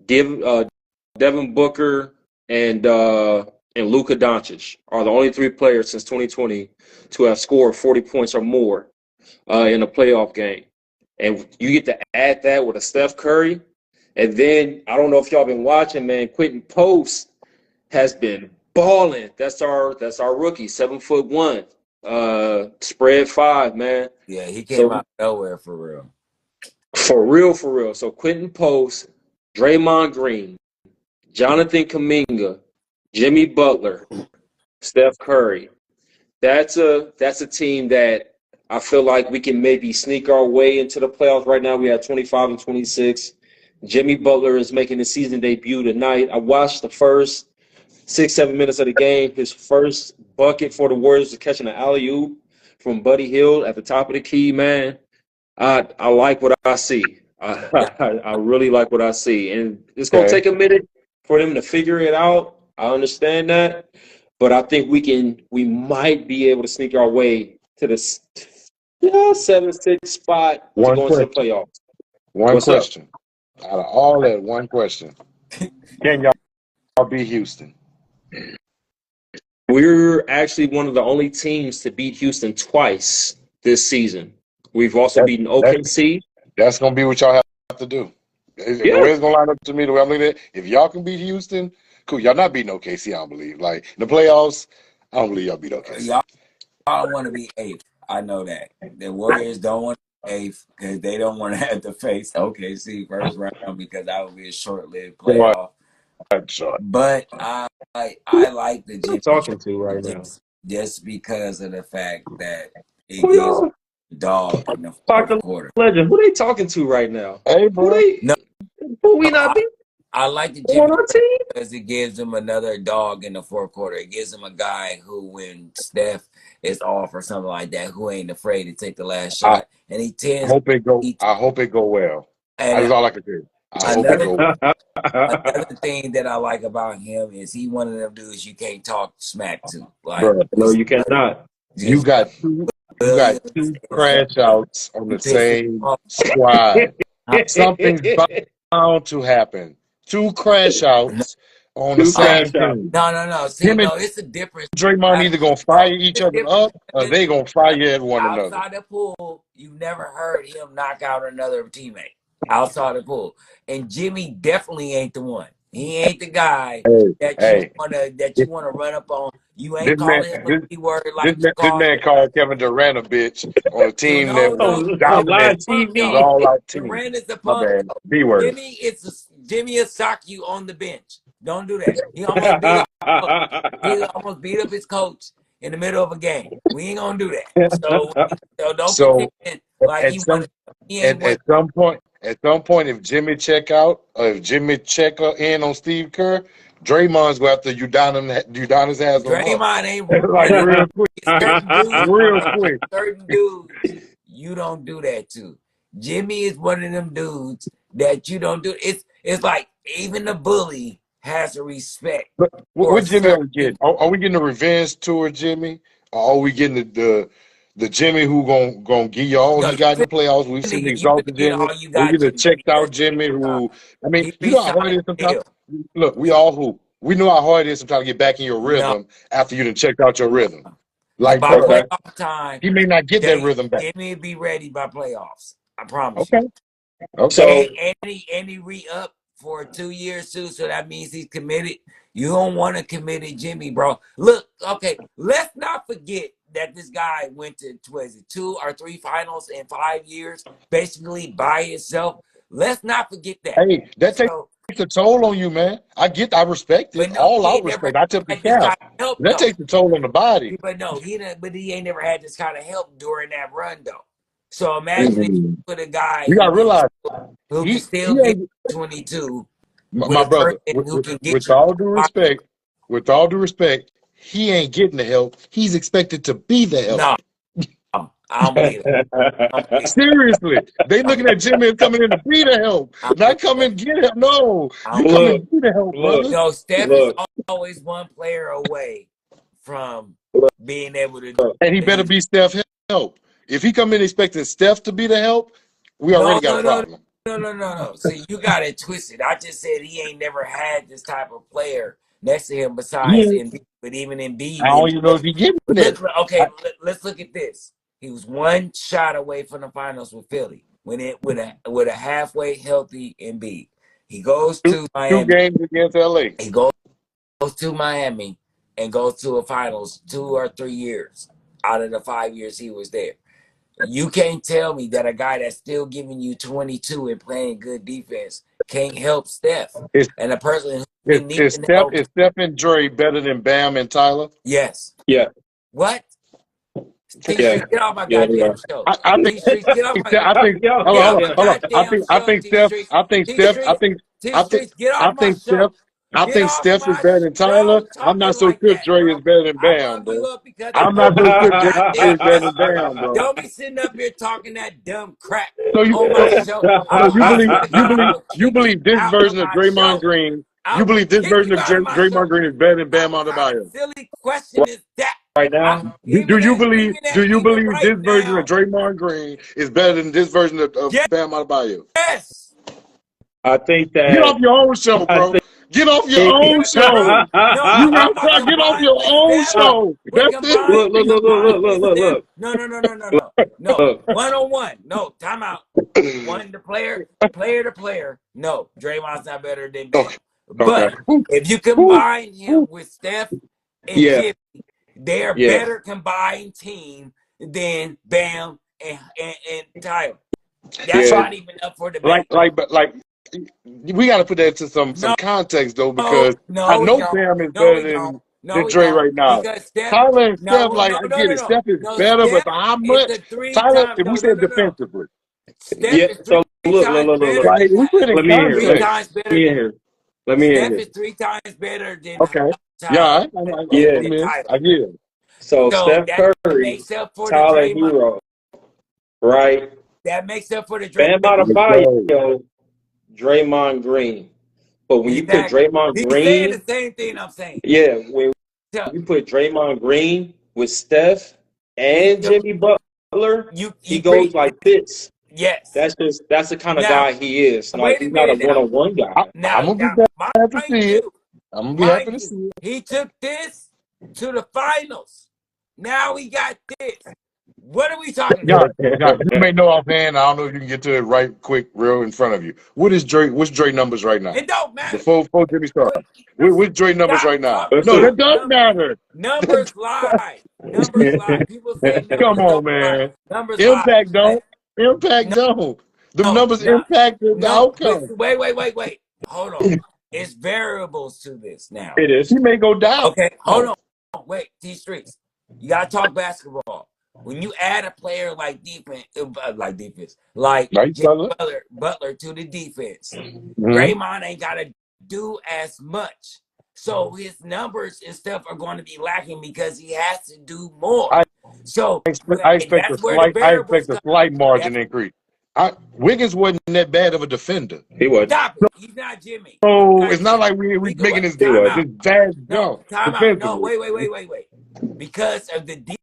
Devin Booker, and Luka Doncic are the only three players since 2020 to have scored 40 points or more in a playoff game. And you get to add that with a Steph Curry. And then, I don't know if y'all been watching, man, Quentin Post has been balling. That's our rookie, 7'1", spread 5, man. Yeah, he came So out of nowhere for real. for real, for real. So Quentin Post, Draymond Green, Jonathan Kuminga, Jimmy Butler, Steph Curry. That's a team that I feel like we can maybe sneak our way into the playoffs. Right now, we have 25 and 26. Jimmy Butler is making his season debut tonight. I watched the first 6-7 minutes of the game. His first bucket for the Warriors was catching an alley-oop from Buddy Hield at the top of the key, man. I like what I see. I really like what I see. And it's going to Okay. take a minute for them to figure it out. I understand that. But I think we might be able to sneak our way to the 7-6 spot to One go into the question. playoffs. One What's up? question. Out of all that, one question. Can y'all beat Houston? We're actually one of the only teams to beat Houston twice this season. We've also That, beaten that OKC. that's gonna be what y'all have to do. The Yeah. way it's gonna line up to me, the way I'm looking at it, if y'all can beat Houston, cool. Y'all not beating OKC, I don't believe. Like in the playoffs, I don't believe y'all beat OKC. Y'all want to be eighth. I know that. The Warriors don't want to be eighth because they don't want to have to face OKC first round because that would be a short-lived Right, playoff. so, But I like the Who I'm Jimmy talking to right trade now? just because of the fact that it Who gives y'all? a dog in the fourth Parker quarter. Legend. Who they talking to right now? Hey, Who bro. No, we not beating I like the on Jimmy our team? because it gives them another dog in the fourth quarter. It gives them a guy who, when Steph is off or something like that, who ain't afraid to take the last I shot, and he tends. hope it go. I hope it go well. That's And all I can say. I hope it another go well. another thing that I like about him is he one of them dudes you can't talk smack to. Like Bro, No, you cannot. you just got two you got Williams two is crash outs on he the pisses same off. squad. Something's bound to happen. Two crash No, outs on the Two crash same out. team. no. See, Him and no, it's a difference. Draymond either gonna fire each It's other different. up or they gonna fire at one another. Outside the pool, you never heard him knock out another teammate. Outside the pool, and Jimmy definitely ain't the one. He ain't the guy Hey, that you hey, wanna run up on. You ain't this man, calling him a B word this like you man, this call. man called Kevin Durant a bitch on a You team that know, was no, On dominant. live punk It was though. TV. all our team. Durant is a My punk. bad. B word. Jimmy will sock you on the bench. Don't do that. He almost beat up his coach. He almost beat up his coach in the middle of a game. We ain't gonna do that. So don't So pretend like at he wanna. some He ain't what. at some point, if Jimmy check out, or if Jimmy check in on Steve Kerr, Draymond's go after Udonis has him up. Draymond ain't Like running. real quick, Certain dudes, real quick. certain dudes, you don't do that to. Jimmy is one of them dudes that you don't do. It's like even the bully has a respect But for what Jimmy are certain we people. getting? Are we getting a revenge tour, Jimmy? Or are we getting the Jimmy who gonna give you all No, he got in the playoffs? We've seen the you finna exalted get Jimmy. all you Or we got, get the Jimmy, checked because out Jimmy who I mean, he you be know how shy hard it as is sometimes. hell. Look, we know how hard it is sometimes to get back in your No, rhythm after you done checked out your rhythm. Like, by bro, Okay. playoff time, he may not get that rhythm back. Jimmy be ready by playoffs. I promise you. Okay. Okay. So And he re-up for 2 years too, so that means he's committed. You don't want a committed Jimmy, bro. Look, okay, let's not forget that this guy went to, what is it, 2 or 3 finals in 5 years, basically by himself. Let's not forget that. Hey, that takes So a toll on you, man. I respect it. But no, All he out ain't never respect. I tip the had this cap. kind of help That though. takes a toll on the body. But no, he ain't never had this kind of help during that run though. So imagine if you put a guy You who gotta realize can he still get ain't 22 with my a person brother. who can get With you. all due respect, he ain't getting the help. He's expected to be the help. No, I don't believe that. I don't believe that. Seriously, they looking at Jimmy and coming in to be the help, I don't not believe come that. and get help. No, I you don't come believe and be the help, brother. No, Steph is Look, always one player away from being able to do And he what better he be Steph help. If he come in expecting Steph to be the help, we No, already got a problem. no. See, you got it twisted. I just said he ain't never had this type of player next to him besides Yeah, Embiid. But even Embiid I don't didn't even know play. if he getting But there. let's look at this. He was one shot away from the finals with Philly with a halfway healthy Embiid. He goes to Two Miami. games against LA. He goes to Miami and goes to a finals 2 or 3 years out of the 5 years he was there. You can't tell me that a guy that's still giving you 22 and playing good defense can't help Steph. Is And a person who is, needs is Steph help. is Steph and Dre better than Bam and Tyler? Yes. yeah, What? T yeah, Street, get off my yeah, goddamn show. I think T Street, get off my I think yeah, hold get on, off hold on, my yeah. hold on. goddamn show, T Street. I think T Steph I Street, think T I think Street, get I off my think Steph show. I Get think off Steph is my better than Tyler. show I'm not talking so like sure that, Dre is bro. better than I Bam, brought you bro. up because I I'm not want so to sure get Dre goddamn is better than question. Bam, bro. Don't be sitting up here talking that dumb crap So you on my show. so I'm you I believe swear to God, I will you kick you believe this out of version of my Draymond show. Green I you will believe this kick version you of out of my Draymond show. Green is better than Bam What kind of Adebayo? silly question is that? Right now, Do you believe Even right this version of now, Draymond Green is better than this version of Bam Adebayo? yes. I think Get that off your own show, I bro. Get off your think own Bro, show. no, You I'm got talking about to get off combined your with own Steph. show. With That's it. look, combined with Steph. look. No. Look, 1-on-1. No, time out. One to player to player. No, Draymond's not better than Bam. Okay. Okay. But if you Woo, combine him woo. with Steph and yeah, Jimmy, they're yeah, better combined team than Bam and Tyler. That's yeah. not even up for debate. Like we got to put that into some No, context though, because I no, we know don't. Bam is No, better we don't. No, than we Dre don't. right now. Because Steph, Tyler and Steph, no, like no, I no, get no, it. no. Steph is No, better, but Steph how is much? the three Tyler, times. if we No, said defensively, Steph Yeah, is so three times better like than we put in let me hear three this. context. times Let me better. hear here. Let me hear Steph here. is three times better than Okay. Yeah, Yeah. than Tyler. I get it. So So Steph that Curry, makes up for the Tyler Draymond. Hero, right? That makes up for the Bam Draymond. Adebayo, Draymond Green. But when you put Exactly. Draymond He's saying the Green, same thing I'm saying. yeah, when So you put Draymond Green with Steph he and Jimmy Butler, you he goes like this. yes. That's the kind of Now guy he is. Like wait a he's not a minute now. one-on-one guy. Now I'm gonna be glad to mind see it. you, I'm gonna be happy to mind see you, it. he took this to the finals. Now we got this. What are we talking Yeah, about? you may know offhand. I don't know if you can get to it right quick, real in front of you. What's Dre numbers right now? It don't matter. Before Jimmy starts. What's Dre numbers Stop right now? talking No, that about does matter. numbers lie. Numbers lie. People say Come numbers on, don't lie. man. Numbers lie. Impact don't. Impact No, don't. The no, numbers no, impact the no. outcome. Wait. Hold on. It's variables to this now. It is. He may go down. Okay, hold on. Wait, T Streets. You gotta talk basketball. When you add a player like defense, like Right, Jimmy brother? Butler to the defense, Mhm. Draymond ain't gotta do as much. So his numbers and stuff are going to be lacking because he has to do more. So I expect that's where the variables a come. slight margin increase. Wiggins wasn't that bad of a defender. He was. Stop it. He's not Jimmy. So it's not like we making this Time out. bad No, jump time out. No, defensively. wait. Because of the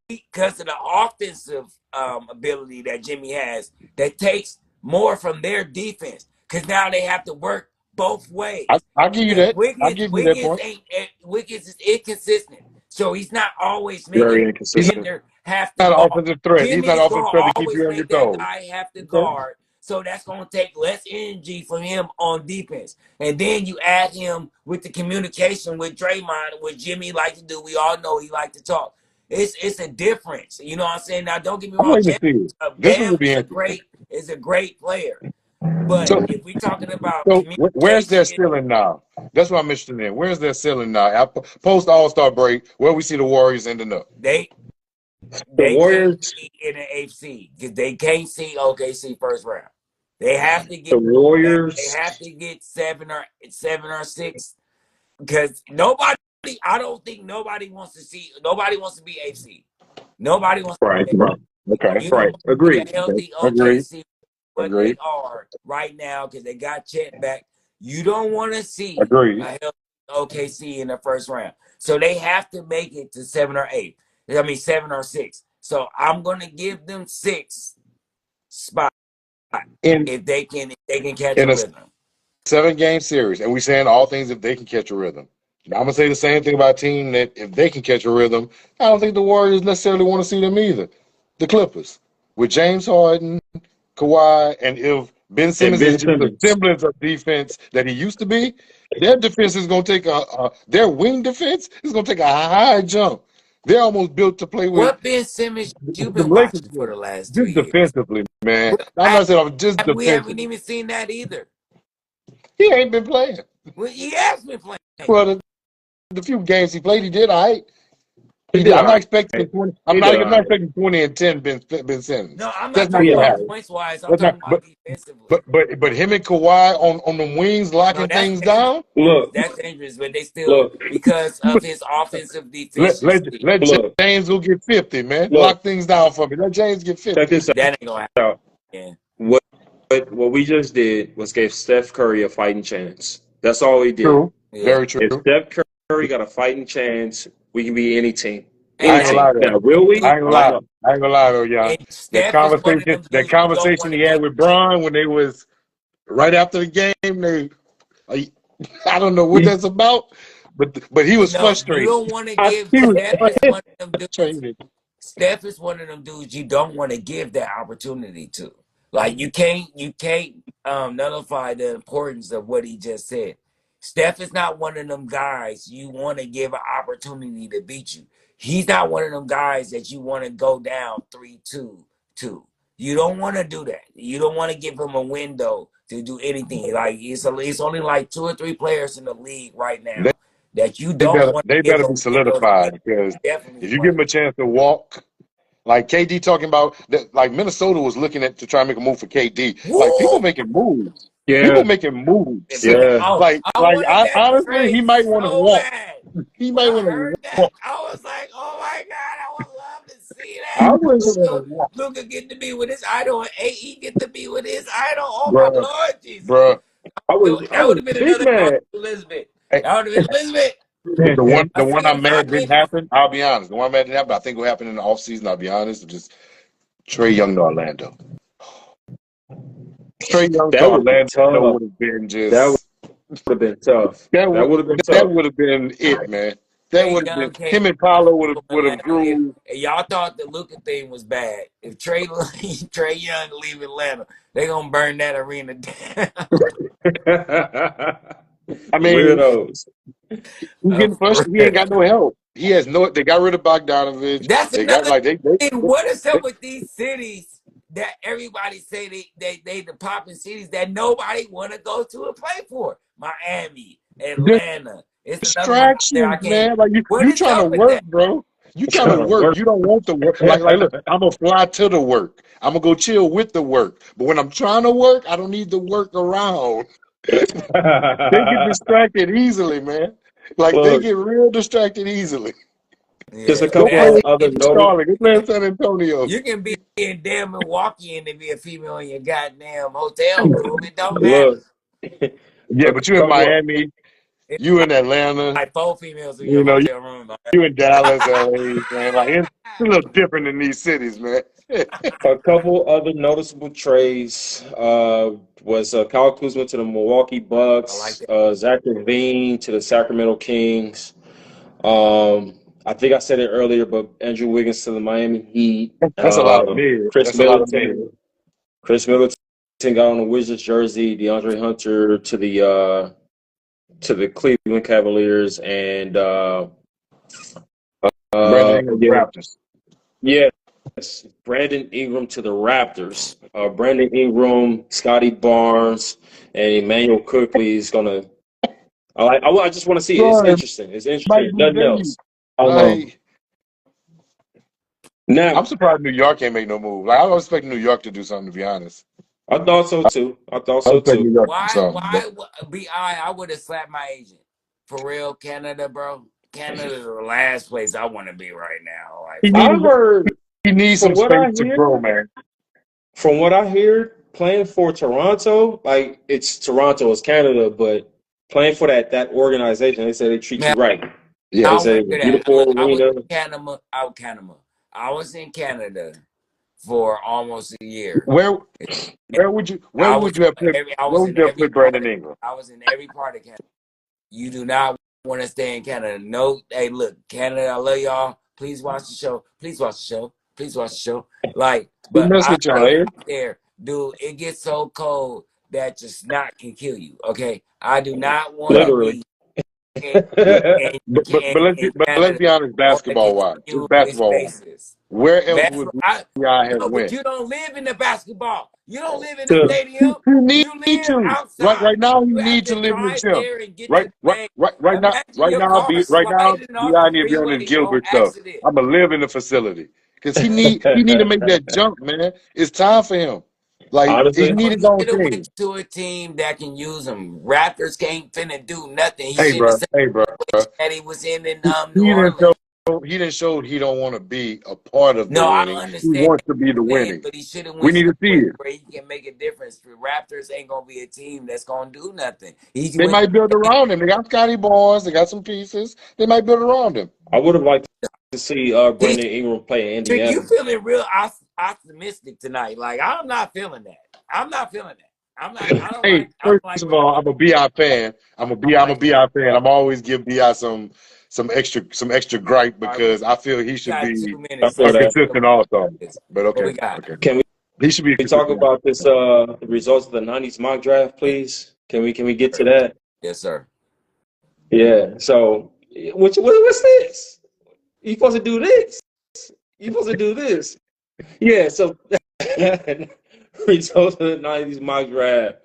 offensive ability that Jimmy has, that takes more from their defense. Because now they have to work both ways. I'll give you that. I'll give you that point. Wiggins is inconsistent, so he's not always Very making inconsistent. defender have He's to not an guard. offensive threat. He's Jimmy's not an offensive gonna threat to keep always you on your make that toes. guy have to guard. So that's going to take less energy from him on defense. And then you add him with the communication with Draymond, what Jimmy like to do. We all know he like to talk. It's a difference. You know what I'm saying? Now, don't get me I'm wrong. waiting to see it. This one Bam will be interesting. is a great player. But So, if we're talking about so where's their communication, ceiling now? That's what I'm interested in. Where's their ceiling now? Post All-Star break, where we see the Warriors ending up. they The they can't Warriors, be in the AFC because they can't see OKC first round. They have to the get they Warriors, have to get seven or six because nobody. I don't think nobody wants to see. Nobody wants to be AFC. Nobody wants right, to. right, Okay, You don't right. want to see Agreed. a healthy agreed, OKC what they agreed, are right now because they got Chet back. You don't want to see agreed. a healthy OKC in the first round. So they have to make it to 7 or 8. I mean 7 or 6. So I'm gonna give them 6 spot In if they can catch a in a rhythm. 7-game series, and we saying all things if they can catch a rhythm. Now, I'm gonna say the same thing about a team that if they can catch a rhythm, I don't think the Warriors necessarily want to see them either. The Clippers with James Harden, Kawhi, and if Ben And Simmons is Ben just a Simmons. semblance of defense that he used to be, their defense is gonna take their wing defense is gonna take a high jump. They're almost built to play with What Ben Simmons you the been Lakers watching for with. the last 2 Just years? defensively, man. Well, I'm not saying I'm just we haven't defensively. even seen that either. He ain't been playing. Well, he has been playing. Well, the few games he played, he did all right. He He did. did I'm all not right. expecting 20. He did I'm all not right. expecting 20 and 10 Ben Simmons. No, I'm That's not not talking Yeah. gonna about happen. points wise. I'm That's not. talking about defensively. But him and Kawhi on the wings No, locking that's things dangerous. down. Look, That's dangerous. But they still look, because of his offensive deficiency. Let look, James go get 50, man. look. Lock things down for me. Let James get Check 50. this That ain't gonna out. happen. What what we just did was gave Steph Curry a fighting chance. That's all we did. True. Yeah, Very true. If Steph Curry got a fighting chance, we can be any team. and I Any ain't gonna that's team. lie to Now, you. will we? I ain't gonna I don't lie. know. I ain't gonna lie though, y'all. and Steph is one of them That dudes you don't want conversation to he had give. with Braun when they was right after the game, I I don't know what that's about, but he was No, you frustrated. don't want to I give. He was Steph is one of them dudes. frustrated. Steph is one of them dudes you don't want to give that opportunity to. Like you can't nullify the importance of what he just said. Steph is not one of them guys you want to give an opportunity to beat you. He's not one of them guys that you want to go down 3-2 to. You don't want to do that. You don't want to give him a window to do anything. Like it's only like 2 or 3 players in the league right They, now that you don't want they to give better a be window. solidified because Definitely if you one give of him a chance to walk, like KD talking about that, like Minnesota was looking at to try and make a move for KD. them. Like people Woo! making moves. yeah, People making moves. Been making yeah. I wanted that Honestly, he trade might want to so walk. bad. He When might I want heard to that, walk. I was like, "Oh my god, I would love to see I that." was, Luka get to be with his idol, and AE get to be with his idol. Oh my Bruh, Lord Jesus, bruh. I that would was have been big another Queen mad. Elizabeth. Hey, That would have been Elizabeth. the I one see her I'm mad five didn't minutes. happen. I'll be honest. The one I'm mad didn't happen. I think will happen in the offseason. I'll be honest. Just Trey Young to Orlando. Trey Young to That would be Orlando tough. would have been That would just have been tough. that That would would have been that tough. would have been it, man. That Trey would have been Young came him and Paolo to would have Atlanta. If grew. y'all thought the Luka thing was bad, if Trey Trey Young leave Atlanta, they gonna burn that arena down. I mean, Weirdos. he getting For frustrated. He ain't real. got no help. He has no. They got rid of Bogdanovich. That's They got another like thing. What is they up with these cities that everybody say they the popping cities that nobody want to go to and play for? Miami, Atlanta. It's another one out there. I distractions, can't. man. Like What you is trying to up with work, that? bro. You trying to Trying to work. work. You don't want to work. Like look, I'm gonna fly to the work. I'm gonna go chill with the work. But when I'm trying to work, I don't need to work around. They get distracted easily, man. Like they Look, get real distracted easily. just a Yeah, Go couple play of that's other in notable. Charlotte. Go play in San Antonio. you can be in damn Milwaukee and be a female in your goddamn hotel room. It don't matter. Look, Yeah, a but you in couple. Miami, It's you in Atlanta, like 4 females in your you know, hotel room. you in Dallas, LA, man. Like it's a little different in these cities, man. A couple other noticeable trades was Kyle Kuzma to the Milwaukee I like Bucks, that. Zach LaVine to the Sacramento Kings. I think I said it earlier, but Andrew Wiggins to the Miami Heat. That's a lot of mid. Chris That's a lot of mid. Middleton. Chris Middleton got on the Wizards jersey. DeAndre Hunter to the Cleveland Cavaliers, and Brandon Ingram, yeah, Raptors. yes, Brandon Ingram to the Raptors. Brandon Ingram, Scotty Barnes, and Emmanuel Quickly is gonna. I just want to see it. It's Bro, it interesting. It's might interesting. be Nothing big. else. Like, Now, I'm surprised New York can't make no move. Like, I was expecting New York to do something, to be honest. I thought so too. I thought I was so expecting too. New York to do Why? something. Why? I would have slapped my agent. For real, Canada, bro. Canada is the last place I want to be right now. Like, He I needs, heard he needs from some what space I to hear, grow, man. playing for Toronto, like it's Toronto, it's Canada, but playing for that organization, they say they treat you man, right. Yeah. They I say went it's a to that. beautiful Look, I was arena. in Canada. I was in Canada for almost a year. Where would you I was have put I where was would in you have every put part. Brandon Ingram? I was in every part of Canada. You do not want to stay in Canada. No, hey, look, Canada, I love y'all. Please watch the show. Please watch the show. Please watch the show. Like, We but mess I with y'all, stayed eh? out there, dude. It gets so cold that your snot can kill you. Okay, I do not want to Literally. be in But let's Canada be honest, on a basketball wise, just continuous basketball wise. basis. Where else That's would what I y'all have no, but went? you don't live in the basketball. You don't live in the To stadium. He need You live to. outside. Right now he You have need to to live with drive him. there and get to the bank. Imagine Right your now, car Bi sliding off the need to be on his freeway on Gilbert stuff. accident. I'ma live in the facility. Cause he need to make that jump, man. It's time for him. Like he honestly, No, need his he own should have team. went to a team that can use him. Raptors can't finna do nothing. He Hey should have bro, said hey bro. that he was in He New didn't Orleans. show he don't want to be a part of the No, I winning. He understand wants to be the what you're saying, winning. but he should have We went need to see somewhere it. where he can make a difference. The Raptors ain't gonna be a team that's gonna do nothing. He They went. might build around him. They got Scotty Barnes. They got some pieces. They might build around him. I would have liked to see Brandon Ingram play in You Indiana. feeling real optimistic tonight? Like I'm not feeling that. I'm not feeling that. I'm not. I don't Hey, like. I don't first like of what all, I'm a BI fan. I'm a BI fan. I'm always give BI some extra gripe all right, we because I feel he should got be I 2 minutes, so feel a let's that. talk consistent about all-star. this. But What okay, we got? okay. Can He should be a we talk consistent. about this the results of the '90s mock draft, please? Can we get to that? Yes, sir. Yeah. So what's this? You supposed to do this? You supposed to do this? Yeah. So results of the '90s mock draft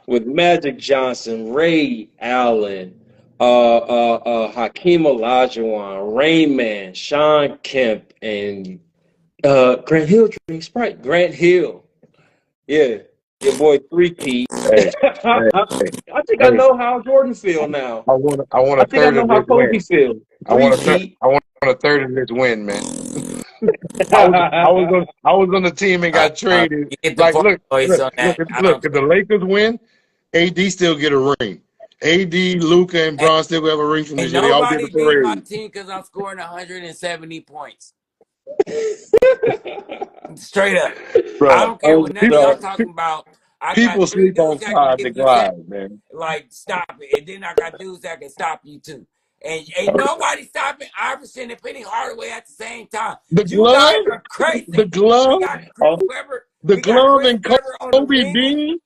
with Magic Johnson, Ray Allen, Hakeem Olajuwon, Raymond, Sean Kemp, and Grant Hill drinks Sprite. Grant Hill. Yeah. Your boy Three Pete. Hey, hey, I think I hey. know how Jordan feel now. I want I a think I third know of how this Kobe win. feel. Three Pete. I want a third of this win, man. I was on the team and got traded. You get the Like, point voice on that. I don't if the Lakers win, AD still get a ring. AD, Luca, and care. Bron still have a ring from this And year. They all get nobody the beat my parade. team because I'm scoring 170 points. Straight up. I Bro, don't care what none of y'all So, talking about. I got people 3 sleep on dudes that can Clyde the give you 7. Glide, man. Like, stop it. And then I got dudes that can stop you too. And ain't nobody stopping Iverson and Penny Hardaway at the same time. The You guys glove, are the crazy. We glove, got Chris Webber. the We got glove Chris and Webber on the Kobe wing. Bean,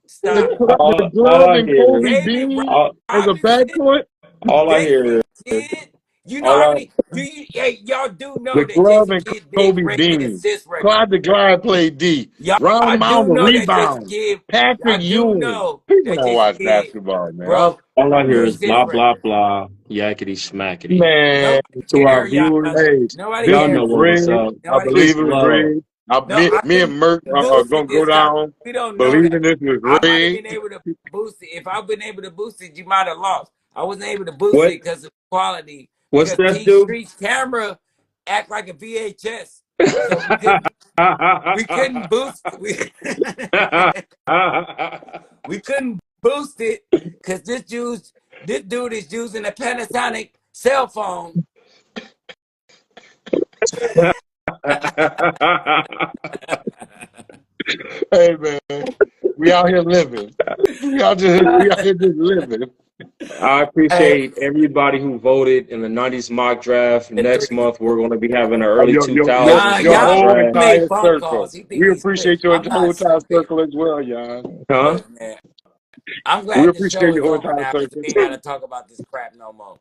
Stop it. the all glove I and hear is Kobe David Bean all, as a Robinson, backcourt. all I hear Jason is Kidd. You know all how I many? Hey, y'all do know The that glove Jason and Kidd did Kobe break the Bean. assist record. Clyde the Glide played D. Y'all Round him out do with know that Jason rebounds. Kidd. Patrick Y'all do Ewing. know People that don't Jason watch Kidd basketball, man. broke all I the hear is assist blah blah record. blah yakety smackety. Man, Nobody To our care, y'all. viewers, hey, Nobody this y'all care. know is what was rigged. up. I Nobody Peace believe care. and it's love. rigged. No, I Me and couldn't Merck are boost going it to go this time. down We don't know that. believing this is I might have been rigged. able to boost it. If I've been able to boost it, you might have lost. I wasn't able to boost What it because of quality. what's Because Steph T do? Street's camera act like a VHS, so we couldn't boost. We couldn't boost it because this dude is using a Panasonic cell phone. Hey, man, we out here living. We out here just living. I Hey, appreciate everybody who voted in the '90s mock draft. the Next three. month we're going to be having an early Y'all, 2000s Your mock y'all whole draft. made entire phone circle. calls. He think We he's slick. appreciate your I'm whole not entire stupid. circle as well, Jan. Huh? Look, man. I'm We glad the appreciate show your is whole over entire now because circle. we ain't got to talk about this crap no more.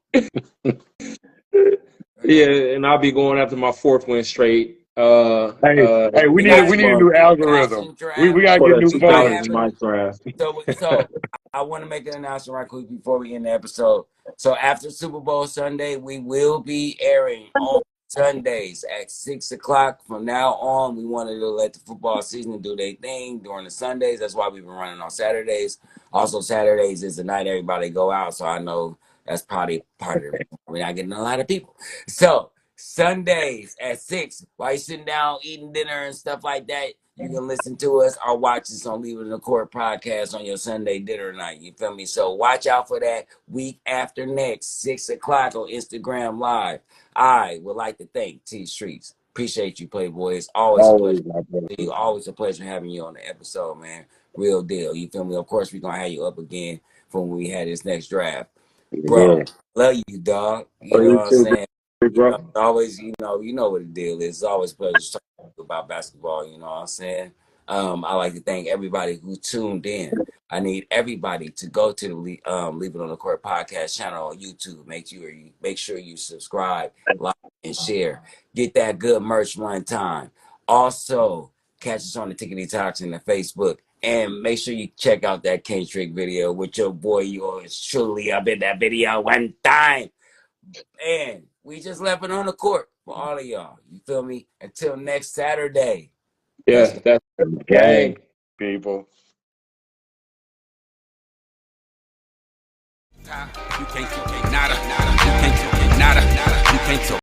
Yeah, and I'll be going after my fourth win straight Hey, we We need gotta a do new the algorithm. announcing We draft. gotta for get the new We might photos. 2000s have a mock draft. so I want to make an announcement right quick before we end the episode. So after Super Bowl Sunday, we will be airing on Sundays at 6 o'clock. From now on, we wanted to let the football season do their thing during the Sundays. That's why we've been running on Saturdays. Also, Saturdays is the night everybody go out. So I know that's probably part of the reason we're not getting a lot of people. So Sundays at 6, while you're sitting down eating dinner and stuff like that, you can listen to us or watch us on Leave It in the Court podcast on your Sunday dinner night. You feel me? So watch out for that week after next, 6 o'clock on Instagram Live. I would like to thank T Streets. Appreciate you, Playboy. It's always a pleasure. Always, my brother. Always a pleasure having you on the episode, man. Real deal. You feel me? Of course, we're going to have you up again from when we had this next draft. Bro, Yeah. love you, dog. You Oh, know you what I'm too, saying? bro. Always, you know what the deal is. It's always a pleasure to talk about basketball. You know what I'm saying? I like to thank everybody who tuned in. I need everybody to go to the Leave It on the Court podcast channel on YouTube. Make sure you subscribe, like, and share. Get that good merch one time. Also, catch us on the Tickety Talks and the Facebook. And make sure you check out that K-Trick video with your boy, yours truly, up in that video one time. And we just left it on the court for all of y'all. You feel me? Until next Saturday. That's Yeah, that's Gang, gang. people. You can't nada, nada. You can't nada, nada. You can't